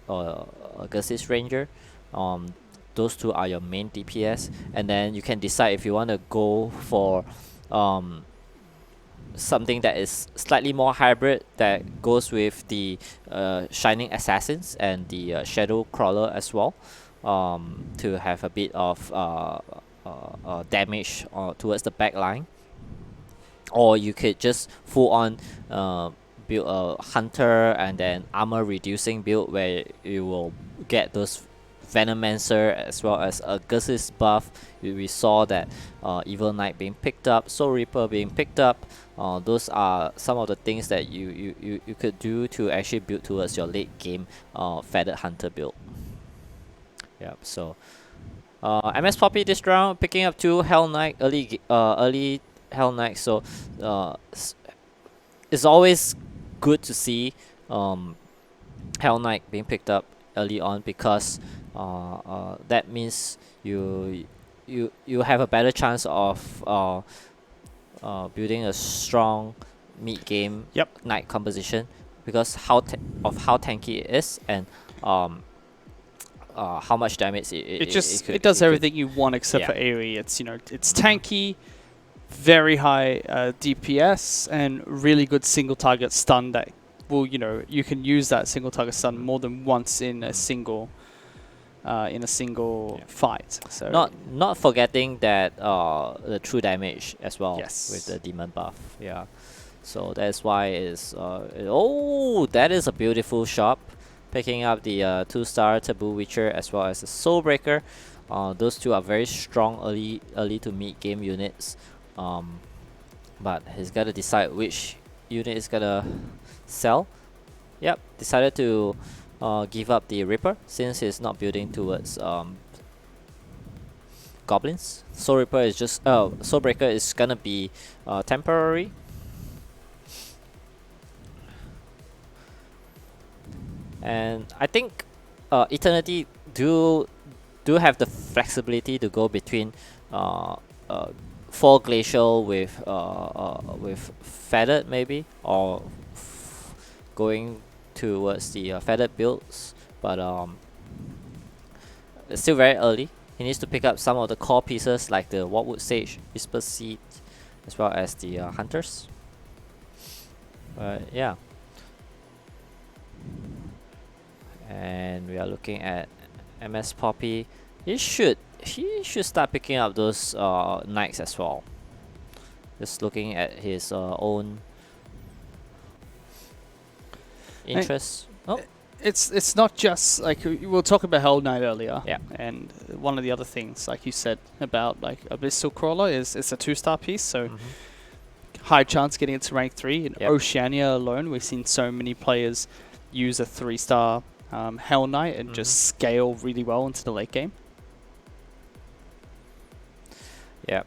Gursis Ranger. Um, those two are your main DPS, and then you can decide if you want to go for um, something that is slightly more hybrid that goes with the Shining Assassins and the Shadow Crawler as well, to have a bit of damage towards the back line. Or you could just full on build a hunter and then armor reducing build where you will get those Venomancer as well as a Gus's buff. We saw that Evil Knight being picked up, Soul Reaper being picked up. Those are some of the things that you could do to actually build towards your late game Feathered Hunter build. Yep, so MS Poppy this round picking up 2 Hell Knight early Hell Knight, so it's always good to see Hell Knight being picked up early on because that means you have a better chance of building a strong mid game Knight composition because how tanky it is and how much damage it does everything you want except for AoE. It's it's tanky, very high DPS, and really good single target stun that will you can use that single target stun more than once in a single fight. So not forgetting that the true damage as well with the demon buff. Yeah, so that's why it's oh, that is a beautiful shop. Picking up the 2-star Taboo Witcher as well as the Soulbreaker. Those two are very strong early to mid game units. But he's got to decide which unit is gonna sell. Yep, decided to give up the Ripper since he's not building towards goblins. Soul Reaper is just Soulbreaker is gonna be temporary. And I think Eternity do have the flexibility to go between 4 glacial with feathered maybe, or going towards the feathered builds, but it's still very early. He needs to pick up some of the core pieces like the Walkwood Sage, Whisper Seed, as well as the Hunters. Yeah. And we are looking at MS Poppy. He should start picking up those knights as well. Just looking at his own interests. It's not just like we were talking about Hell Knight earlier. Yeah. And one of the other things, like you said about like Abyssal Crawler, is it's a 2-star piece, so high chance getting it to rank 3. In Oceania alone, we've seen so many players use a 3-star Hell Knight and just scale really well into the late game. Yeah.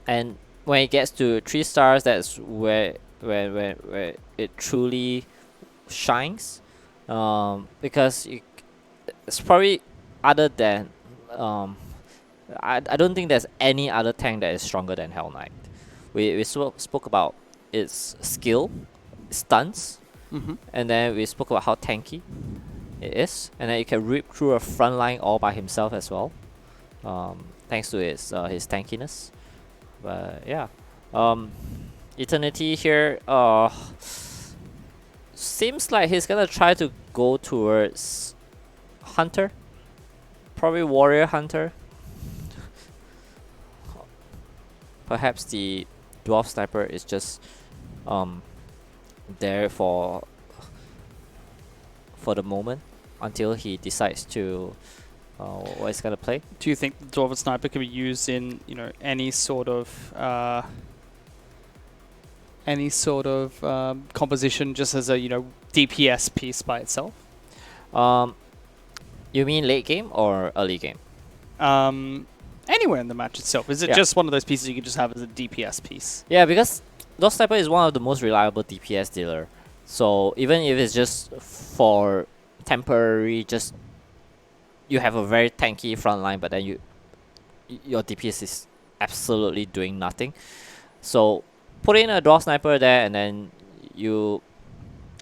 And when it gets to 3 stars, that's where it truly shines. Because it's probably other than I don't think there's any other tank that is stronger than Hell Knight. We spoke about its skill, stunts. And then we spoke about how tanky it is, and then it can rip through a front line all by himself as well, thanks to his tankiness. But yeah, Eternity here seems like he's gonna try to go towards Hunter, Probably Warrior Hunter. Perhaps the Dwarf Sniper is just there for the moment until he decides to what he's gonna play. Do you think the Dwarven Sniper can be used in, you know, any sort of composition, just as a, you know, DPS piece by itself? You mean late game or early game? Anywhere in the match itself. Is it just one of those pieces you can just have as a DPS piece? Yeah, because Dwarf Sniper is one of the most reliable DPS dealer. So even if it's just for temporary, just you have a very tanky front line, but then your DPS is absolutely doing nothing. So put in a Dwarf Sniper there, and then you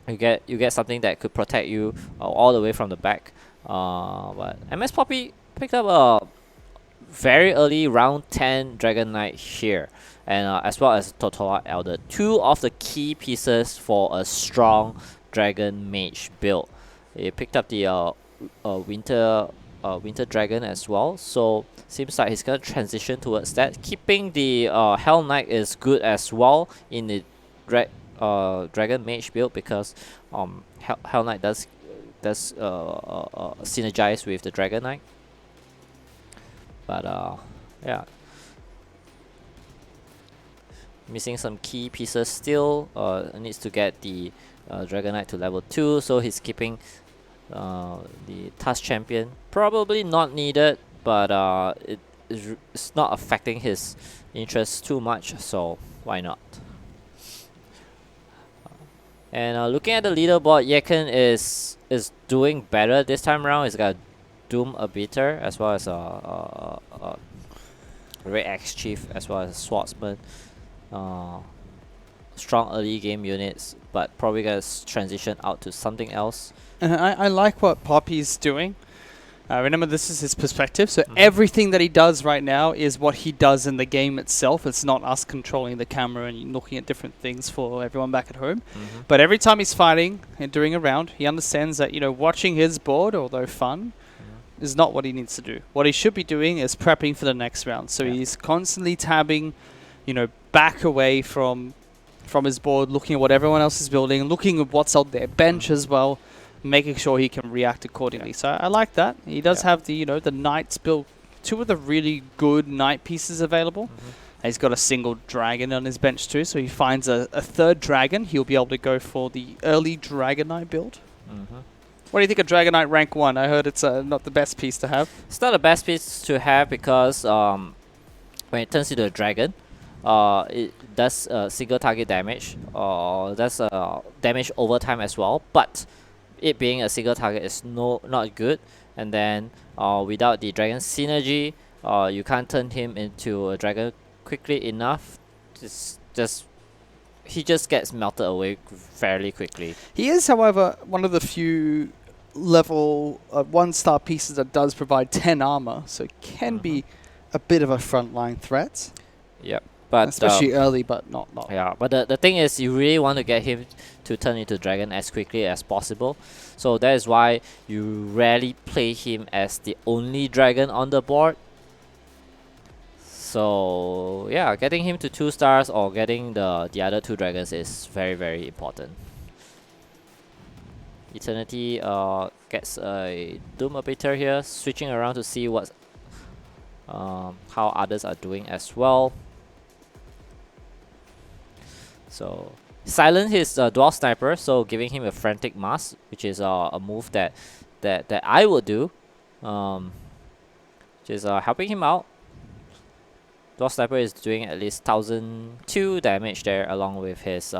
get something that could protect you all the way from the back. But MS Poppy picked up a very early round 10 Dragon Knight here, and as well as Totoa Elder, two of the key pieces for a strong Dragon Mage build. He picked up the Winter Dragon as well, so seems like he's gonna transition towards that. Keeping the Hell Knight is good as well in the Dragon Mage build, because Hell Knight does synergize with the Dragon Knight. But yeah, missing some key pieces still. Needs to get the Dragon Knight to level 2, so he's keeping the Tusk Champion. Probably not needed, but it's not affecting his interest too much, so why not? And looking at the leaderboard, Yeken is doing better this time around. He's got Doom Arbiter as well as Red Axe Chief as well as Swordsman. Strong early game units, but probably gonna transition out to something else. I like what Poppy's doing. Remember, this is his perspective, so everything that he does right now is what he does in the game itself. It's not us controlling the camera and looking at different things for everyone back at home. But every time he's fighting and doing a round, he understands that, you know, watching his board, although fun, is not what he needs to do. What he should be doing is prepping for the next round. So he's constantly tabbing, you know, back away from his board, looking at what everyone else is building, looking at what's out there, bench as well, making sure he can react accordingly. So I like that. He does have the, you know, the Knights built, two of the really good Knight pieces available. He's got a single dragon on his bench too, so he finds a third dragon. He'll be able to go for the early Dragon Knight build. What do you think of Dragon Knight rank 1? I heard it's not the best piece to have. It's not the best piece to have because when it turns into a dragon, it does single target damage, or does damage over time as well. But it being a single target is not good. And then without the dragon synergy, you can't turn him into a dragon quickly enough. He just gets melted away fairly quickly. He is, however, one of the few level 1-star pieces that does provide 10 armor, so it can be a bit of a frontline threat. Yep. But especially early, but not. Yeah, but the thing is, you really want to get him to turn into dragon as quickly as possible. So that is why you rarely play him as the only dragon on the board. So yeah, getting him to 2 stars or getting the other 2 dragons is very, very important. Eternity gets a Doom Arbiter here, switching around to see what's how others are doing as well. So silence his Dwarf Sniper, so giving him a Frantic Mask, which is a move that I would do, which is helping him out. Dwarf Sniper is doing at least 1002 damage there, along with his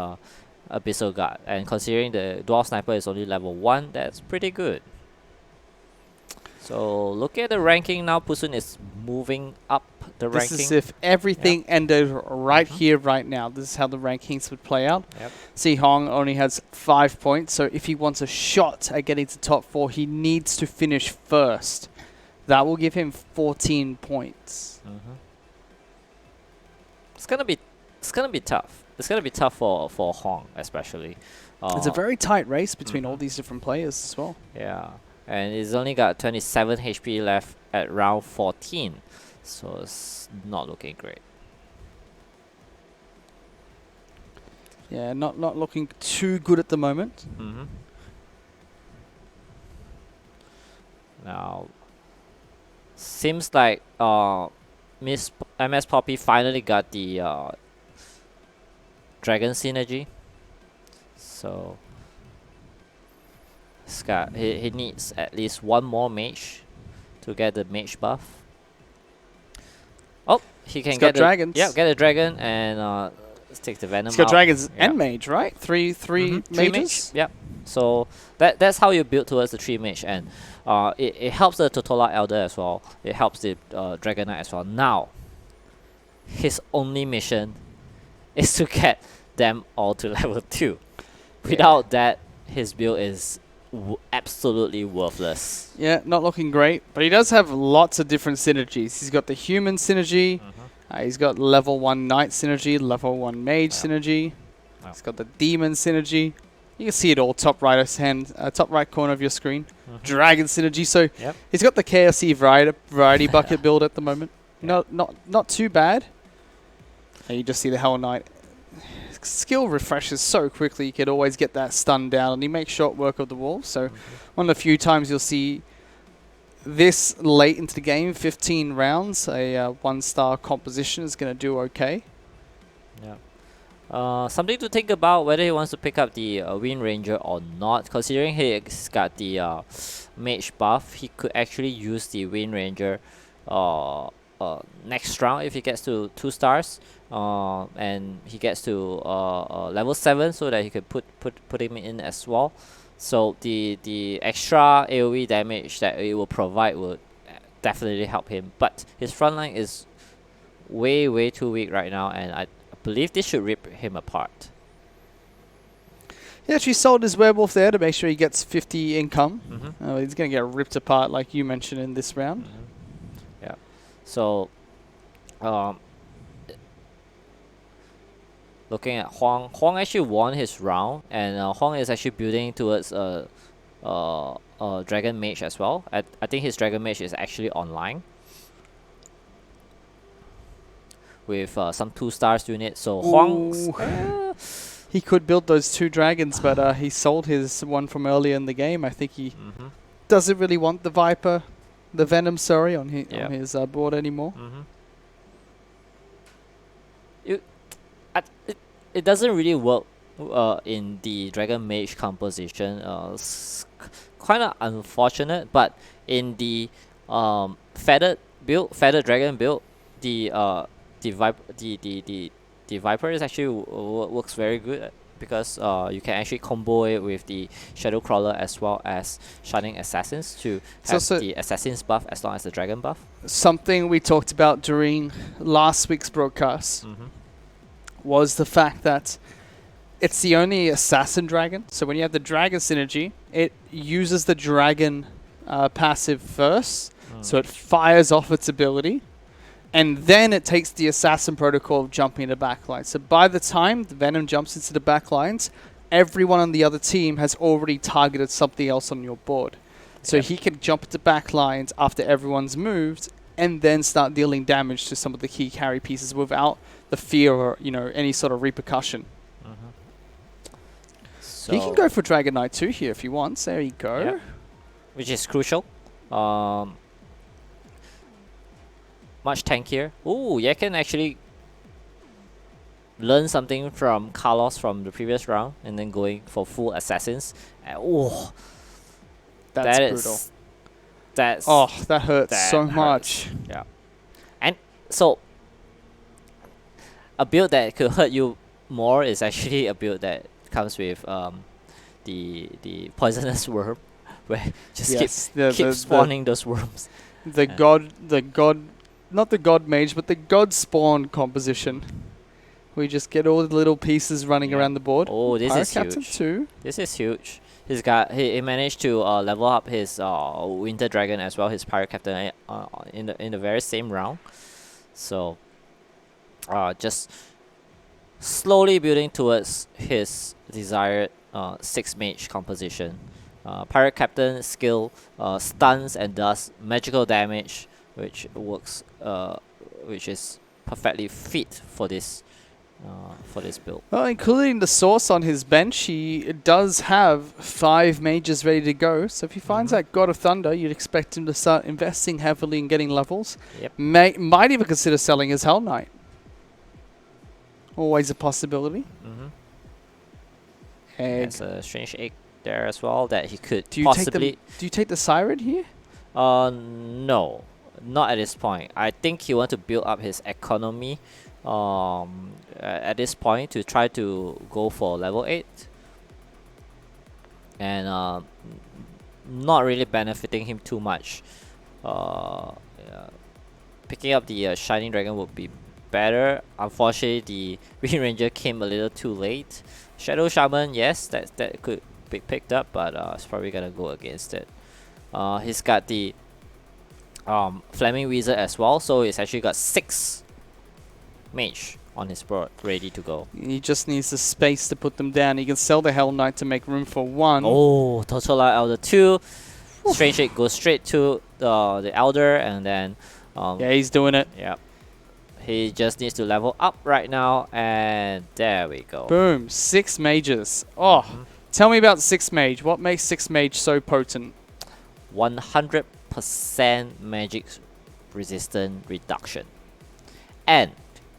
Abyssal Guard, and considering the Dwarf Sniper is only level 1, that's pretty good. So look at the ranking now. Pusun is moving up the ranking. This is if everything ended right here, right now. This is how the rankings would play out. See, Hong only has 5 points, so if he wants a shot at getting to top 4, he needs to finish first. That will give him 14 points. It's gonna be tough. It's gonna be tough for Hong especially. It's a very tight race between all these different players as well. Yeah. and he's only got 27 HP left at round 14, so it's not looking great. Yeah, not looking too good at the moment. Now, seems like MS Poppy finally got the Dragon Synergy. So he needs at least one more mage to get the mage buff. Oh, he can get dragons. Yeah, get a dragon and let's take the venom. He's got out. dragons Yeah. and mage, right? Three Three mages. mage. Yep. So that's how you build towards the 3 mage, and it helps the Totola Elder as well. It helps the Dragon Knight as well. Now, his only mission is to get them all to level 2. Without that, his build is absolutely worthless. Yeah, not looking great, but he does have lots of different synergies. He's got the human synergy. He's got level 1 knight synergy, level 1 mage synergy. He's got the demon synergy. You can see it all top right corner of your screen. Dragon synergy. So he's got the KFC variety bucket build at the moment. Not too bad. And you just see the Hell Knight. Skill refreshes so quickly. You could always get that stun down, and he makes short work of the wall. So one of the few times you'll see this late into the game, 15 rounds, a 1-star composition is going to do okay. Something to think about whether he wants to pick up the Wind Ranger or not. Considering he's got the mage buff, he could actually use the Wind Ranger next round if he gets to 2 stars, and he gets to level 7, so that he could put him in as well. So the extra AoE damage that it will provide will definitely help him. But his front line is way too weak right now, and I believe this should rip him apart. He actually sold his werewolf there to make sure he gets 50 income. He's going to get ripped apart, like you mentioned, in this round. Yeah. So, looking at Huang actually won his round, and Huang is actually building towards a Dragon Mage as well. I think his Dragon Mage is actually online with some 2 stars units. So Huang's he could build those 2 dragons, but he sold his one from earlier in the game. I think he doesn't really want the Viper, the Venom, sorry, on his board anymore. It doesn't really work in the Dragon Mage composition. It's kind of unfortunate, but in the feathered dragon build, the Viper is actually works very good, because you can actually combo it with the Shadow Crawler as well as Shining Assassins to have the Assassin's buff as long as the Dragon buff. Something we talked about during last week's broadcast was the fact that it's the only Assassin Dragon. So when you have the Dragon synergy, it uses the Dragon passive first, so it fires off its ability. And then it takes the Assassin protocol of jumping into backline. So by the time the Venom jumps into the backlines, everyone on the other team has already targeted something else on your board. So he can jump into backlines after everyone's moved, and then start dealing damage to some of the key carry pieces without the fear or any sort of repercussion. So he can go for Dragon Knight too here if he wants. There you go. Yep. Which is crucial. Much tankier. Ooh, you can actually learn something from Carlos from the previous round, and then going for full assassins. Ooh, that's brutal. That hurts so much. Yeah, and so a build that could hurt you more is actually a build that comes with the poisonous worm, where just keep spawning those worms. The god. Not the God Mage, but the God Spawn composition. We just get all the little pieces running around the board. Oh, this is Captain huge. too. This is huge. He managed to level up his Winter Dragon as well, his Pirate Captain in the very same round. So just slowly building towards his desired 6 mage composition. Pirate Captain skill stuns and does magical damage, which works, which is perfectly fit for this build. Well, including the source on his bench, he does have 5 mages ready to go. So if he finds that God of Thunder, you'd expect him to start investing heavily in getting levels. Yep. Might even consider selling his Hell Knight. Always a possibility. There's a strange egg there as well that he could Do you possibly. do you take the Siren here? No, not at this point. I think he want to build up his economy at this point to try to go for level 8. And not really benefiting him too much. Yeah. Picking up the Shining Dragon would be better. Unfortunately, the Wind Ranger came a little too late. Shadow Shaman, yes, that could be picked up, but it's probably gonna go against it. He's got the Flaming Wizard as well, so he's actually got 6 mage on his board ready to go. He just needs the space to put them down. He can sell the Hell Knight to make room for 1. Oh, Totola Elder 2. Strange Egg goes straight to the Elder, and then Yeah, he's doing it. yeah. He just needs to level up right now, and there we go. Boom, 6 mages. Oh, tell me about 6 mage. What makes 6 mage so potent? 100% magic resistance reduction. And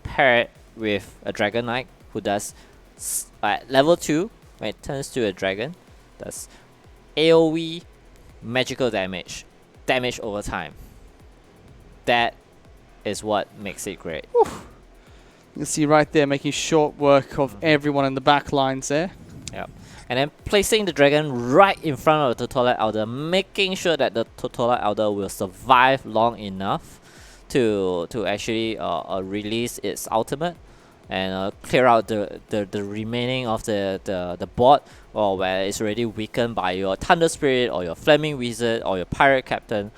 paired with a Dragon Knight who does, at level 2, when it turns to a dragon, does AoE magical damage over time. That is what makes it great. You can see right there making short work of everyone in the back lines there. Yep. And then placing the dragon right in front of the Totola Elder, making sure that the Totola Elder will survive long enough to actually release its ultimate and clear out the remaining of the board, or where it's already weakened by your Thunder Spirit or your Flaming Wizard or your Pirate Captain.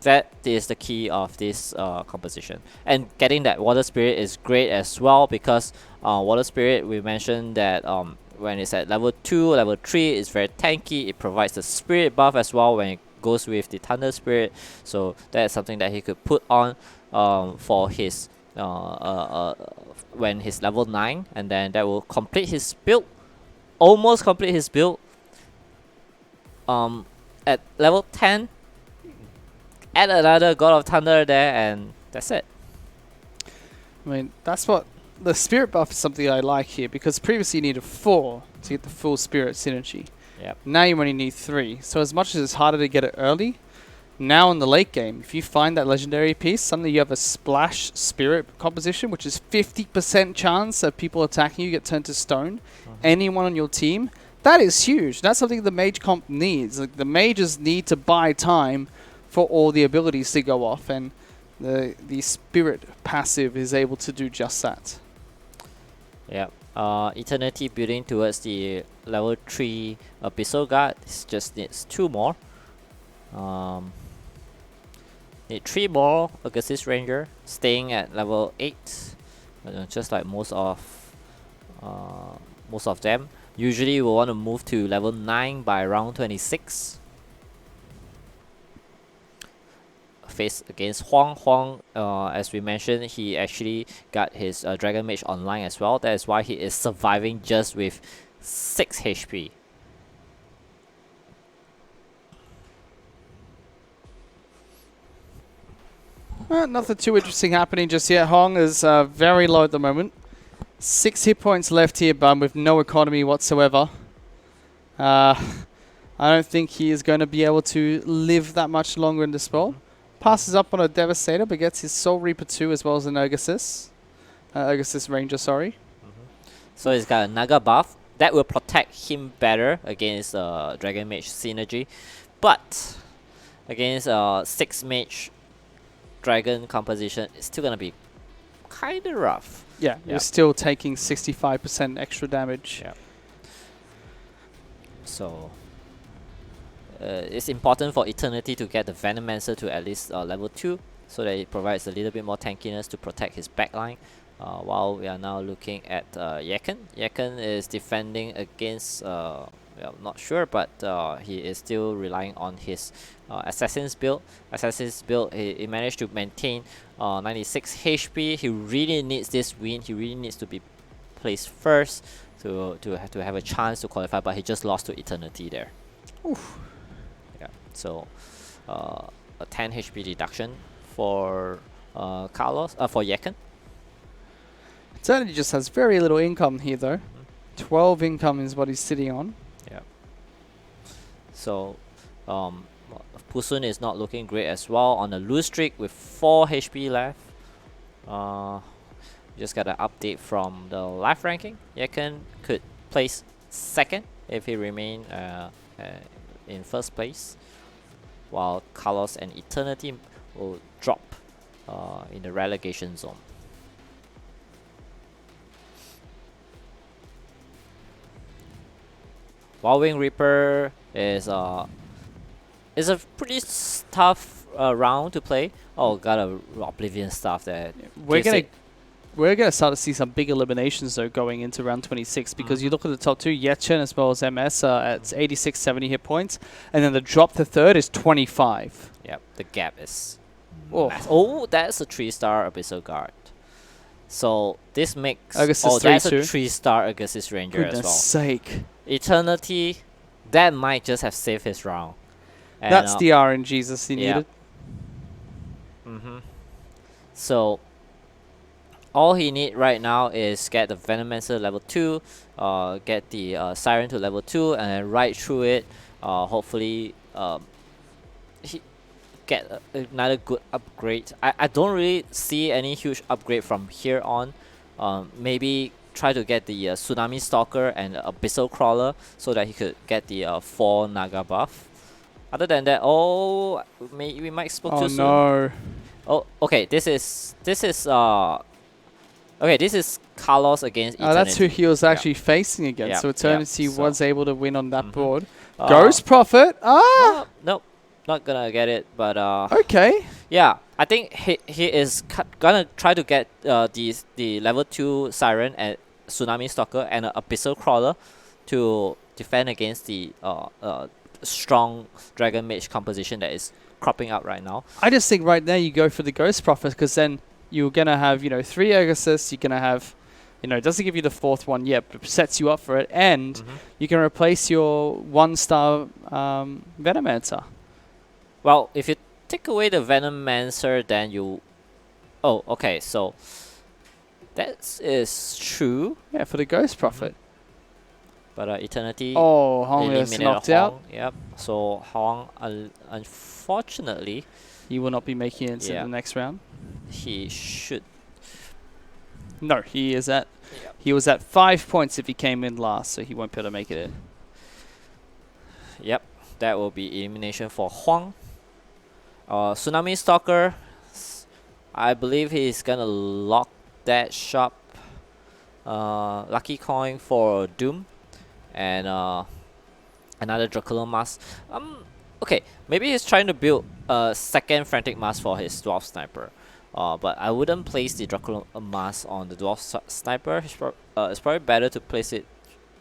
That is the key of this composition. And getting that Water Spirit is great as well, because Water Spirit, we mentioned that when it's at level 2, level 3, it's very tanky. It provides the Spirit buff as well when it goes with the Thunder Spirit. So that is something that he could put on for his when he's level 9, and then that will complete his build, almost complete his build. At level 10, add another God of Thunder there, and that's it. I mean, that's what the spirit buff is, something I like here, because previously you needed 4 to get the full spirit synergy. Yep. Now you only need 3. So as much as it's harder to get it early, now in the late game, if you find that legendary piece, suddenly you have a splash spirit composition, which is 50% chance of people attacking you get turned to stone. Anyone on your team, that is huge. That's something the mage comp needs. Like, the mages need to buy time for all the abilities to go off, and the spirit passive is able to do just that. Yeah. Eternity building towards the level 3 Abyssal Guard. This just needs 2 more. Need 3 more Agassiz Ranger, staying at level 8. Just like most of them. Usually we'll want to move to level 9 by round 26. Face against Huang. Huang, as we mentioned, he actually got his Dragon Mage online as well. That is why he is surviving just with 6 HP. Nothing too interesting happening just yet. Hong is very low at the moment. 6 hit points left here, but with no economy whatsoever. I don't think he is going to be able to live that much longer in the spell. Passes up on a Devastator, but gets his Soul Reaper 2 as well as an Agassiz. Agassiz Ranger, sorry. So he's got a Naga buff. That will protect him better against Dragon Mage synergy. But against 6 Mage Dragon composition, it's still going to be kind of rough. Yeah, you're still taking 65% extra damage. Yeah. So it's important for Eternity to get the Venomancer to at least level 2, so that it provides a little bit more tankiness to protect his backline. While we are now looking at Yaken. Yaken is defending against well, not sure, but he is still relying on his Assassin's build. Assassin's build, he managed to maintain 96 HP. He really needs this win. He really needs to be placed first to have a chance to qualify, but he just lost to Eternity there. Oof. Yeah, so a 10 HP deduction for Carlos, for Yekin. Eternity just has very little income here, though. 12 income is what he's sitting on. Yeah. So, Pusun is not looking great as well on a lose streak with 4 HP left. Just got an update from the live ranking. Yekin could place second if he remain in first place, while Carlos and Eternity will drop in the relegation zone. Wild Wing Reaper is a pretty tough round to play. Oh, got a Oblivion stuff there. We're gonna start to see some big eliminations though going into round 26 because you look at the top two, Yechen as well as MS at 86, 70 hit points, and then the drop to third is 25. Yep, the gap is. Oh, Oh, that's a 3-star Abyssal Guard. So this makes. Augustus oh, that's a 3-2. 3-star Augustus Ranger Goodness as well. sake. Eternity, that might just have saved his round. And, That's the RNGesus he yeah. needed. So all he need right now is get the Venomancer level 2, get the Siren to level 2, and then right through it, hopefully he get another good upgrade. I don't really see any huge upgrade from here on. Maybe try to get the Tsunami Stalker and Abyssal Crawler so that he could get the 4 Naga buff. Other than that, we might spoke too soon. Oh no. Oh, okay. This is Carlos against Eternity. That's who he was actually facing against. Yeah, So Eternity yeah, was able to win on that board. Uh, Ghost Prophet. Ah. Nope, not gonna get it. But Okay. yeah, I think he is gonna try to get the level 2 Siren and Tsunami Stalker and an Abyssal Crawler to defend against the strong Dragon Mage composition that is cropping up right now. I just think right now you go for the Ghost Prophet because then you're going to have, 3 Agassiz. You're going to have, it doesn't give you the 4th one yet, but sets you up for it. And you can replace your 1-star Venomancer. Well, if you take away the Venomancer, then you... Oh, okay, so... That is true. Yeah, for the Ghost Prophet. But Eternity... Oh, Hong is eliminated knocked Hong. out. Yep, so Hong, unfortunately... He will not be making it into Yeah. the next round. He should... No, he is at... Yep. He was at 5 points if he came in last, so he won't be able to make it in. Yep, that will be elimination for Huang. Tsunami Stalker, I believe he's gonna lock that shop. Lucky Coin for Doom, and another Dracula Mask. Okay, maybe he's trying to build a second Frantic Mask for his Dwarf Sniper. But I wouldn't place the Dracula Mask on the Dwarf Sniper. It's probably better to place it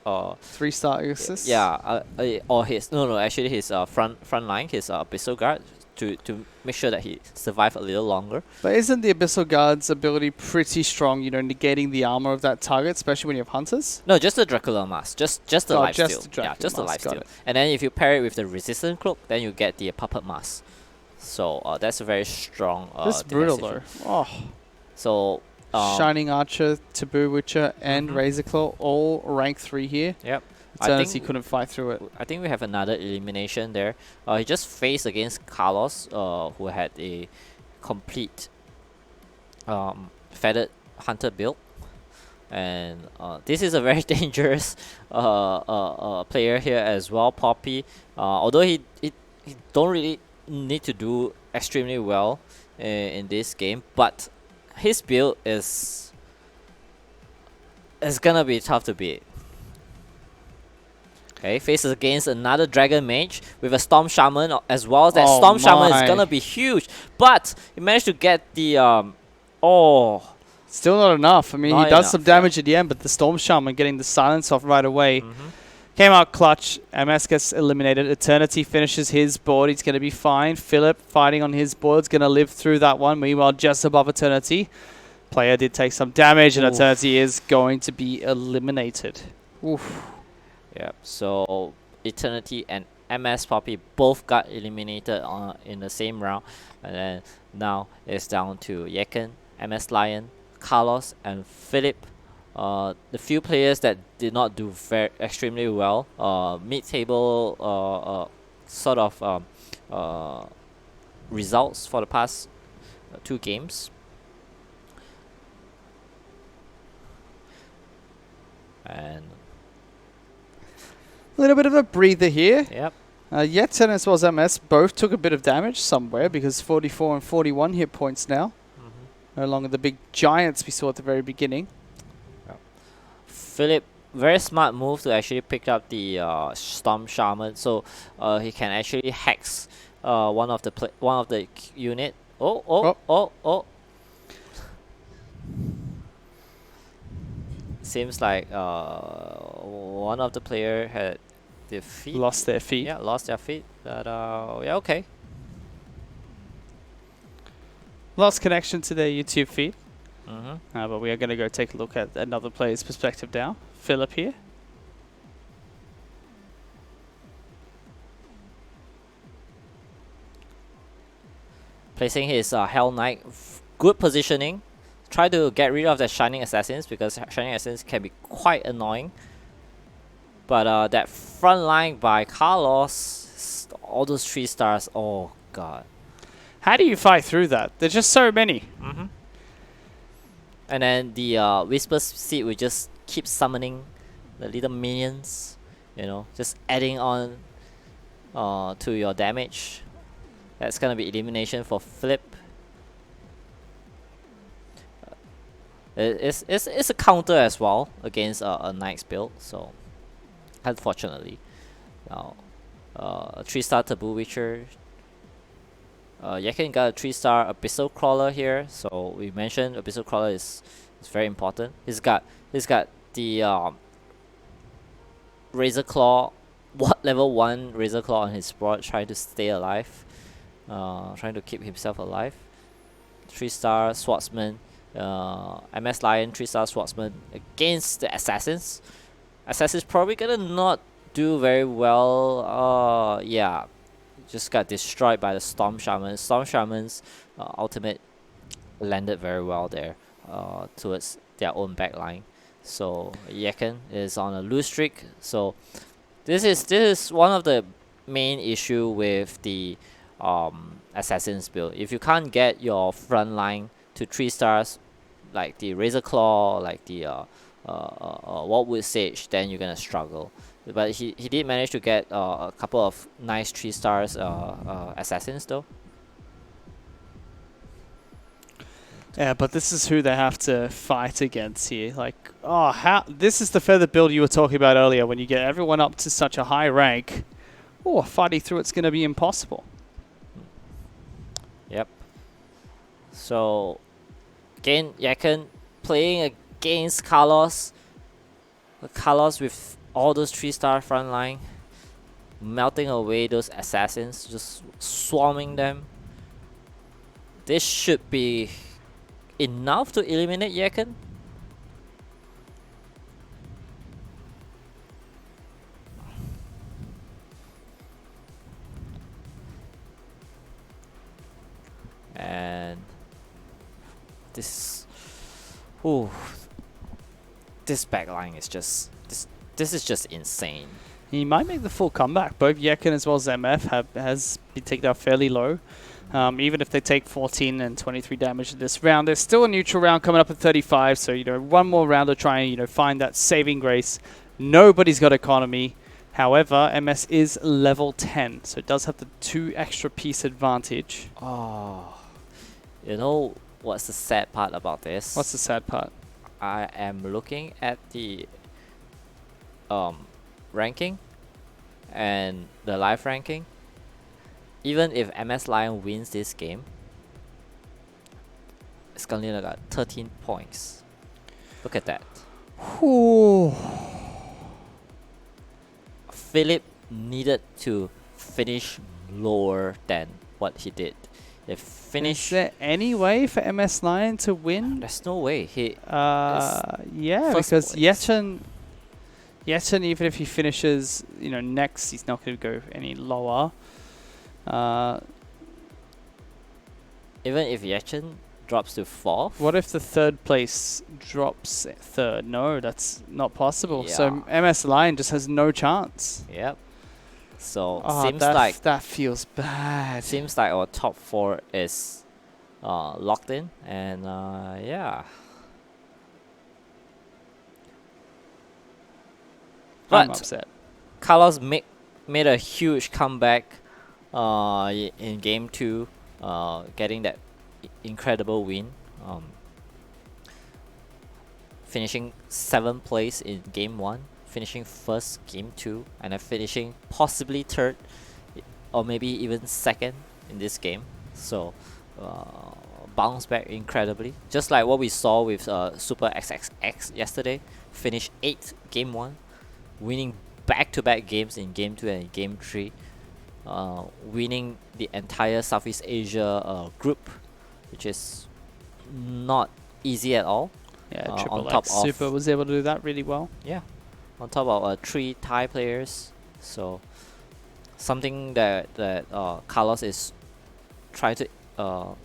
3-star Agassiz? yeah, or his actually his front line, his Abyssal Guard, to make sure that he survive a little longer. But isn't the Abyssal Guard's ability pretty strong, negating the armor of that target, especially when you have hunters? No, just the Dracula Mask, just the lifesteal. just the Yeah, just the Dracula Mask, got lifesteal. And then if you pair it with the Resistant Cloak, then you get the Puppet Mask. So that's a very strong. That's brutal though. Oh. So. Shining Archer, Taboo Witcher, and Razorclaw all rank 3 here. Yep. Eternity couldn't fight through it. I think we have another elimination there. He just faced against Carlos, who had a complete feathered hunter build, and this is a very dangerous player here as well, Poppy. Although he don't really need to do extremely well in this game, but his build is gonna be tough to beat. Okay, faces against another Dragon Mage with a Storm Shaman as well. That Storm Shaman is gonna be huge, but he managed to get the Still not enough. I mean, Not he does enough, some damage at the end, but the Storm Shaman getting the silence off right away Came out clutch. MS gets eliminated. Eternity finishes his board. He's going to be fine. Philip fighting on his board is going to live through that one. Meanwhile, just above Eternity, player did take some damage, and Eternity is going to be eliminated. Oof. Yep. So Eternity and MS Poppy both got eliminated in the same round, and then now it's down to Yeken, MS Lion, Carlos, and Philip. The few players that did not do extremely well, mid-table sort of results for the past 2 games. And a little bit of a breather here. Yep. Yeten as well as MS both took a bit of damage somewhere, because 44 and 41 hit points now. No longer the big giants we saw at the very beginning. Philip, very smart move to actually pick up the Storm Shaman, so he can actually hex one of the unit. Oh. Seems like one of the player had their feet. Lost their feet. Yeah, lost their feet. But yeah, okay. Lost connection to their YouTube feed. But we are going to go take a look at another player's perspective now. Philip here. Placing his Hell Knight. Good positioning. Try to get rid of the Shining Assassins, because Shining Assassins can be quite annoying. But that front line by Carlos, all those 3 stars, oh god. How do you fight through that? There's just so many. And then the Whisper Seed will just keep summoning the little minions, you know, just adding on to your damage. That's gonna be elimination for Flip. It's a counter as well against a Knight's build, so unfortunately. Now, 3-star Taboo Witcher. Yakin got a 3-star Abyssal Crawler here, so we mentioned Abyssal Crawler is very important. He's got the Razor Claw, level 1 Razor Claw on his board, trying to stay alive, trying to keep himself alive. 3-star Swordsman, MS Lion 3-star Swordsman against the Assassins. Assassins probably gonna not do very well. Yeah. Just got destroyed by the Storm Shaman. Storm Shaman's ultimate landed very well there towards their own backline. So Yeken is on a lose streak. So this is one of the main issue with the Assassin's build. If you can't get your front line to 3 stars, like the Razor Claw, like the Wildwood Sage, then you're gonna struggle. But he did manage to get a couple of nice 3 stars assassins though. Yeah, but this is who they have to fight against here. Like, this is the feather build you were talking about earlier. When you get everyone up to such a high rank, fighting through it's going to be impossible. Yep. So again, Yaken playing against Carlos. Carlos with all those 3-star front line, melting away those assassins, just swarming them. This should be enough to eliminate Yaken. And this backline is just this is just insane. He might make the full comeback. Both Yakin as well as MF has been taken out fairly low. Even if they take 14 and 23 damage in this round, there's still a neutral round coming up at 35. So, one more round to try and, find that saving grace. Nobody's got economy. However, MS is level 10, so it does have the 2 extra piece advantage. Oh, you know what's the sad part about this? What's the sad part? I am looking at the ranking and the live ranking. Even if MS Lion wins this game, it's gonna got 13 points. Look at that. Ooh. Philip needed to finish lower than what he did. They Is finished. there any way for MS Lion to win? There's no way. Yeah, first because place. Yechen, even if he finishes, next, he's not going to go any lower. Even if Yechen drops to 4th. What if the third place drops third? No, that's not possible. So Yeah. MS Lion just has no chance. Yep. So Oh, that feels bad. seems like our top 4 is locked in, and yeah. I'm But upset. Carlos made a huge comeback in game 2, getting that incredible win, finishing 7th place in game 1, finishing 1st game 2, and then finishing possibly 3rd or maybe even 2nd in this game. So bounce back incredibly, just like what we saw with Super XXX yesterday. Finished 8th game 1, winning back-to-back games in game 2 and game 3, winning the entire Southeast Asia group, which is not easy at all. Yeah, on Triple top X of Super was able to do that really well. Yeah, on top of 3 Thai players. So something that Carlos is trying to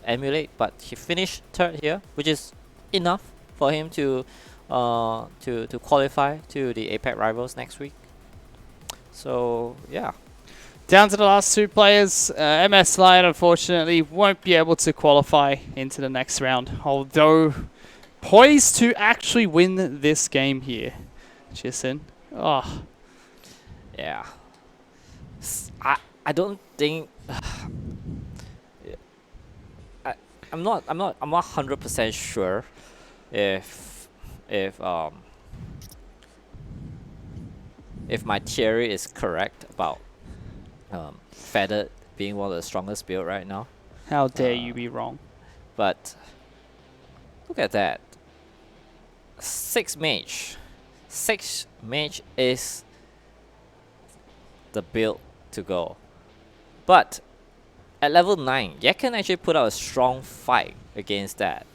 emulate, but he finished 3rd here, which is enough for him to qualify to the APAC Rivals next week. So yeah. Down to the last 2 players. MS Lion, unfortunately, won't be able to qualify into the next round, although poised to actually win this game here. Chisin. Oh. Yeah. I don't think I'm not 100% sure if my theory is correct about Feathered being one of the strongest build right now. How dare you be wrong. But look at that. 6 mage. 6 mage is the build to go. But at level 9, Yak can actually put out a strong fight against that.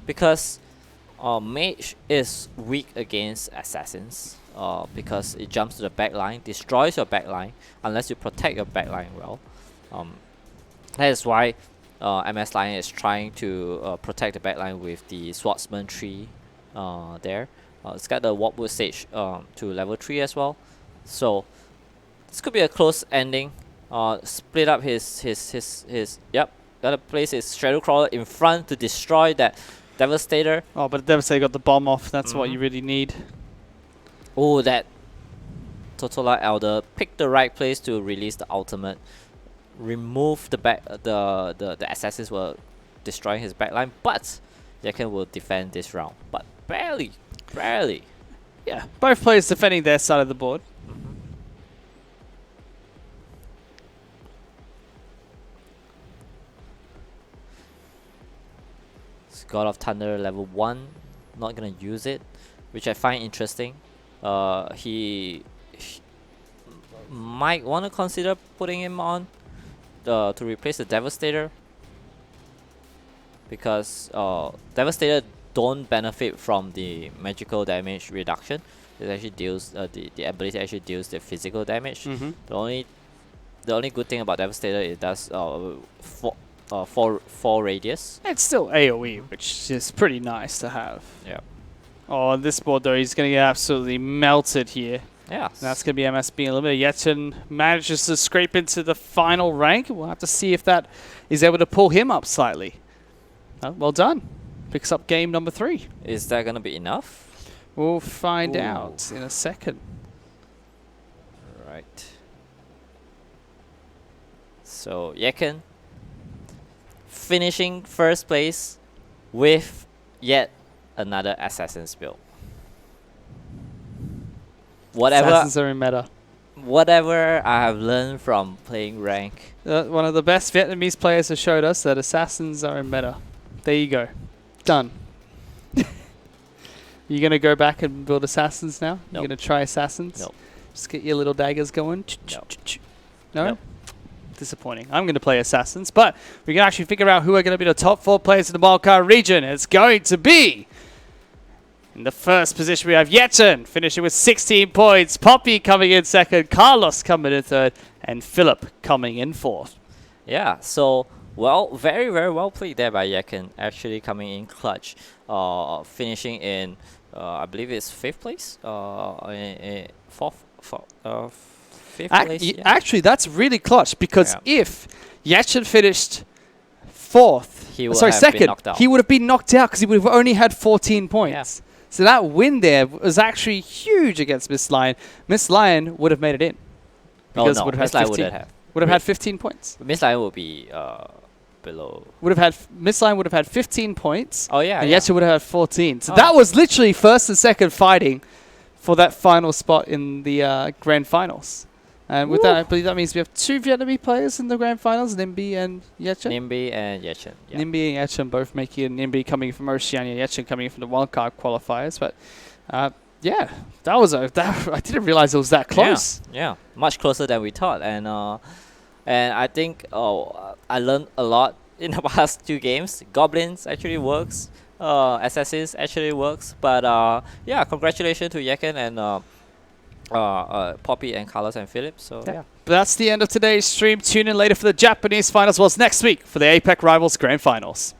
Because mage is weak against assassins. Because it jumps to the backline, destroys your backline unless you protect your backline well. That is why MS Lion is trying to protect the backline with the Swordsman tree there. It's got the Warpwood Sage to level 3 as well. So this could be a close ending. Split up his gotta place his Shadow Crawler in front to destroy that Devastator. Oh, but Devastator got the bomb off. That's what you really need. Oh, that Totola Elder picked the right place to release the ultimate. Remove the assassins were destroying his backline, but Yaken will defend this round. But barely. Yeah, both players defending their side of the board. God of Thunder level 1, not gonna use it, which I find interesting. He might want to consider putting him on to replace the Devastator, because Devastator don't benefit from the magical damage reduction. It actually deals the ability actually deals the physical damage. The only good thing about Devastator is it does 4 radius. It's still AoE, which is pretty nice to have. Yeah. Oh, on this board though, he's going to get absolutely melted here. Yeah. And that's going to be MS being a little bit. Yechen manages to scrape into the final rank. We'll have to see if that is able to pull him up slightly. Well done. Picks up game number 3. Is that gonna be enough? We'll find out in a second. Right. So Yeken finishing first place with yet another Assassin's build. Assassins are in meta. Whatever I have learned from playing rank. One of the best Vietnamese players has showed us that Assassins are in meta. There you go. Done. You going to go back and build Assassins now? Nope. You're going to try Assassins? Nope. Just get your little daggers going. No. No? Nope. Disappointing. I'm going to play Assassins, but we can actually figure out who are going to be the top 4 players in the wildcard region. It's going to be... In the first position, we have Yechen finishing with 16 points. Poppy coming in second. Carlos coming in third. And Philip coming in fourth. Yeah, so, well, very, very well played there by Yekin, actually coming in clutch, finishing in, I believe it's 5th place, fifth place. Yeah. Actually, that's really clutch because if Yechen finished 4th, He would sorry, have been second, knocked out. he would have been knocked out because he would have only had 14 points. So that win there was actually huge against Miss Lion. Miss Lion would have made it in. Oh, no, would have Miss had Lion 15. wouldn't have. Would have had 15 points. Miss Lion will be below. Would have had Miss Lion would have had 15 points. Oh, yeah. And yeah. Yechen would have had 14. So that was literally first and second fighting for that final spot in the grand finals. And with that, I believe that means we have 2 Vietnamese players in the grand finals, Nimby and Yechen. Nimby and Yechen. Yeah. Nimby and Yechen both making it. Nimby coming from Oceania, Yechen coming from the wildcard qualifiers. But yeah, that was I didn't realize it was that close. Yeah, much closer than we thought. And I think I learned a lot in the past 2 games. Goblins actually works. Assassins actually works. But yeah, congratulations to Yechen and Poppy and Carlos and Philip. So yeah. But that's the end of today's stream. Tune in later for the Japanese finals. Next week for the APAC Rivals Grand Finals.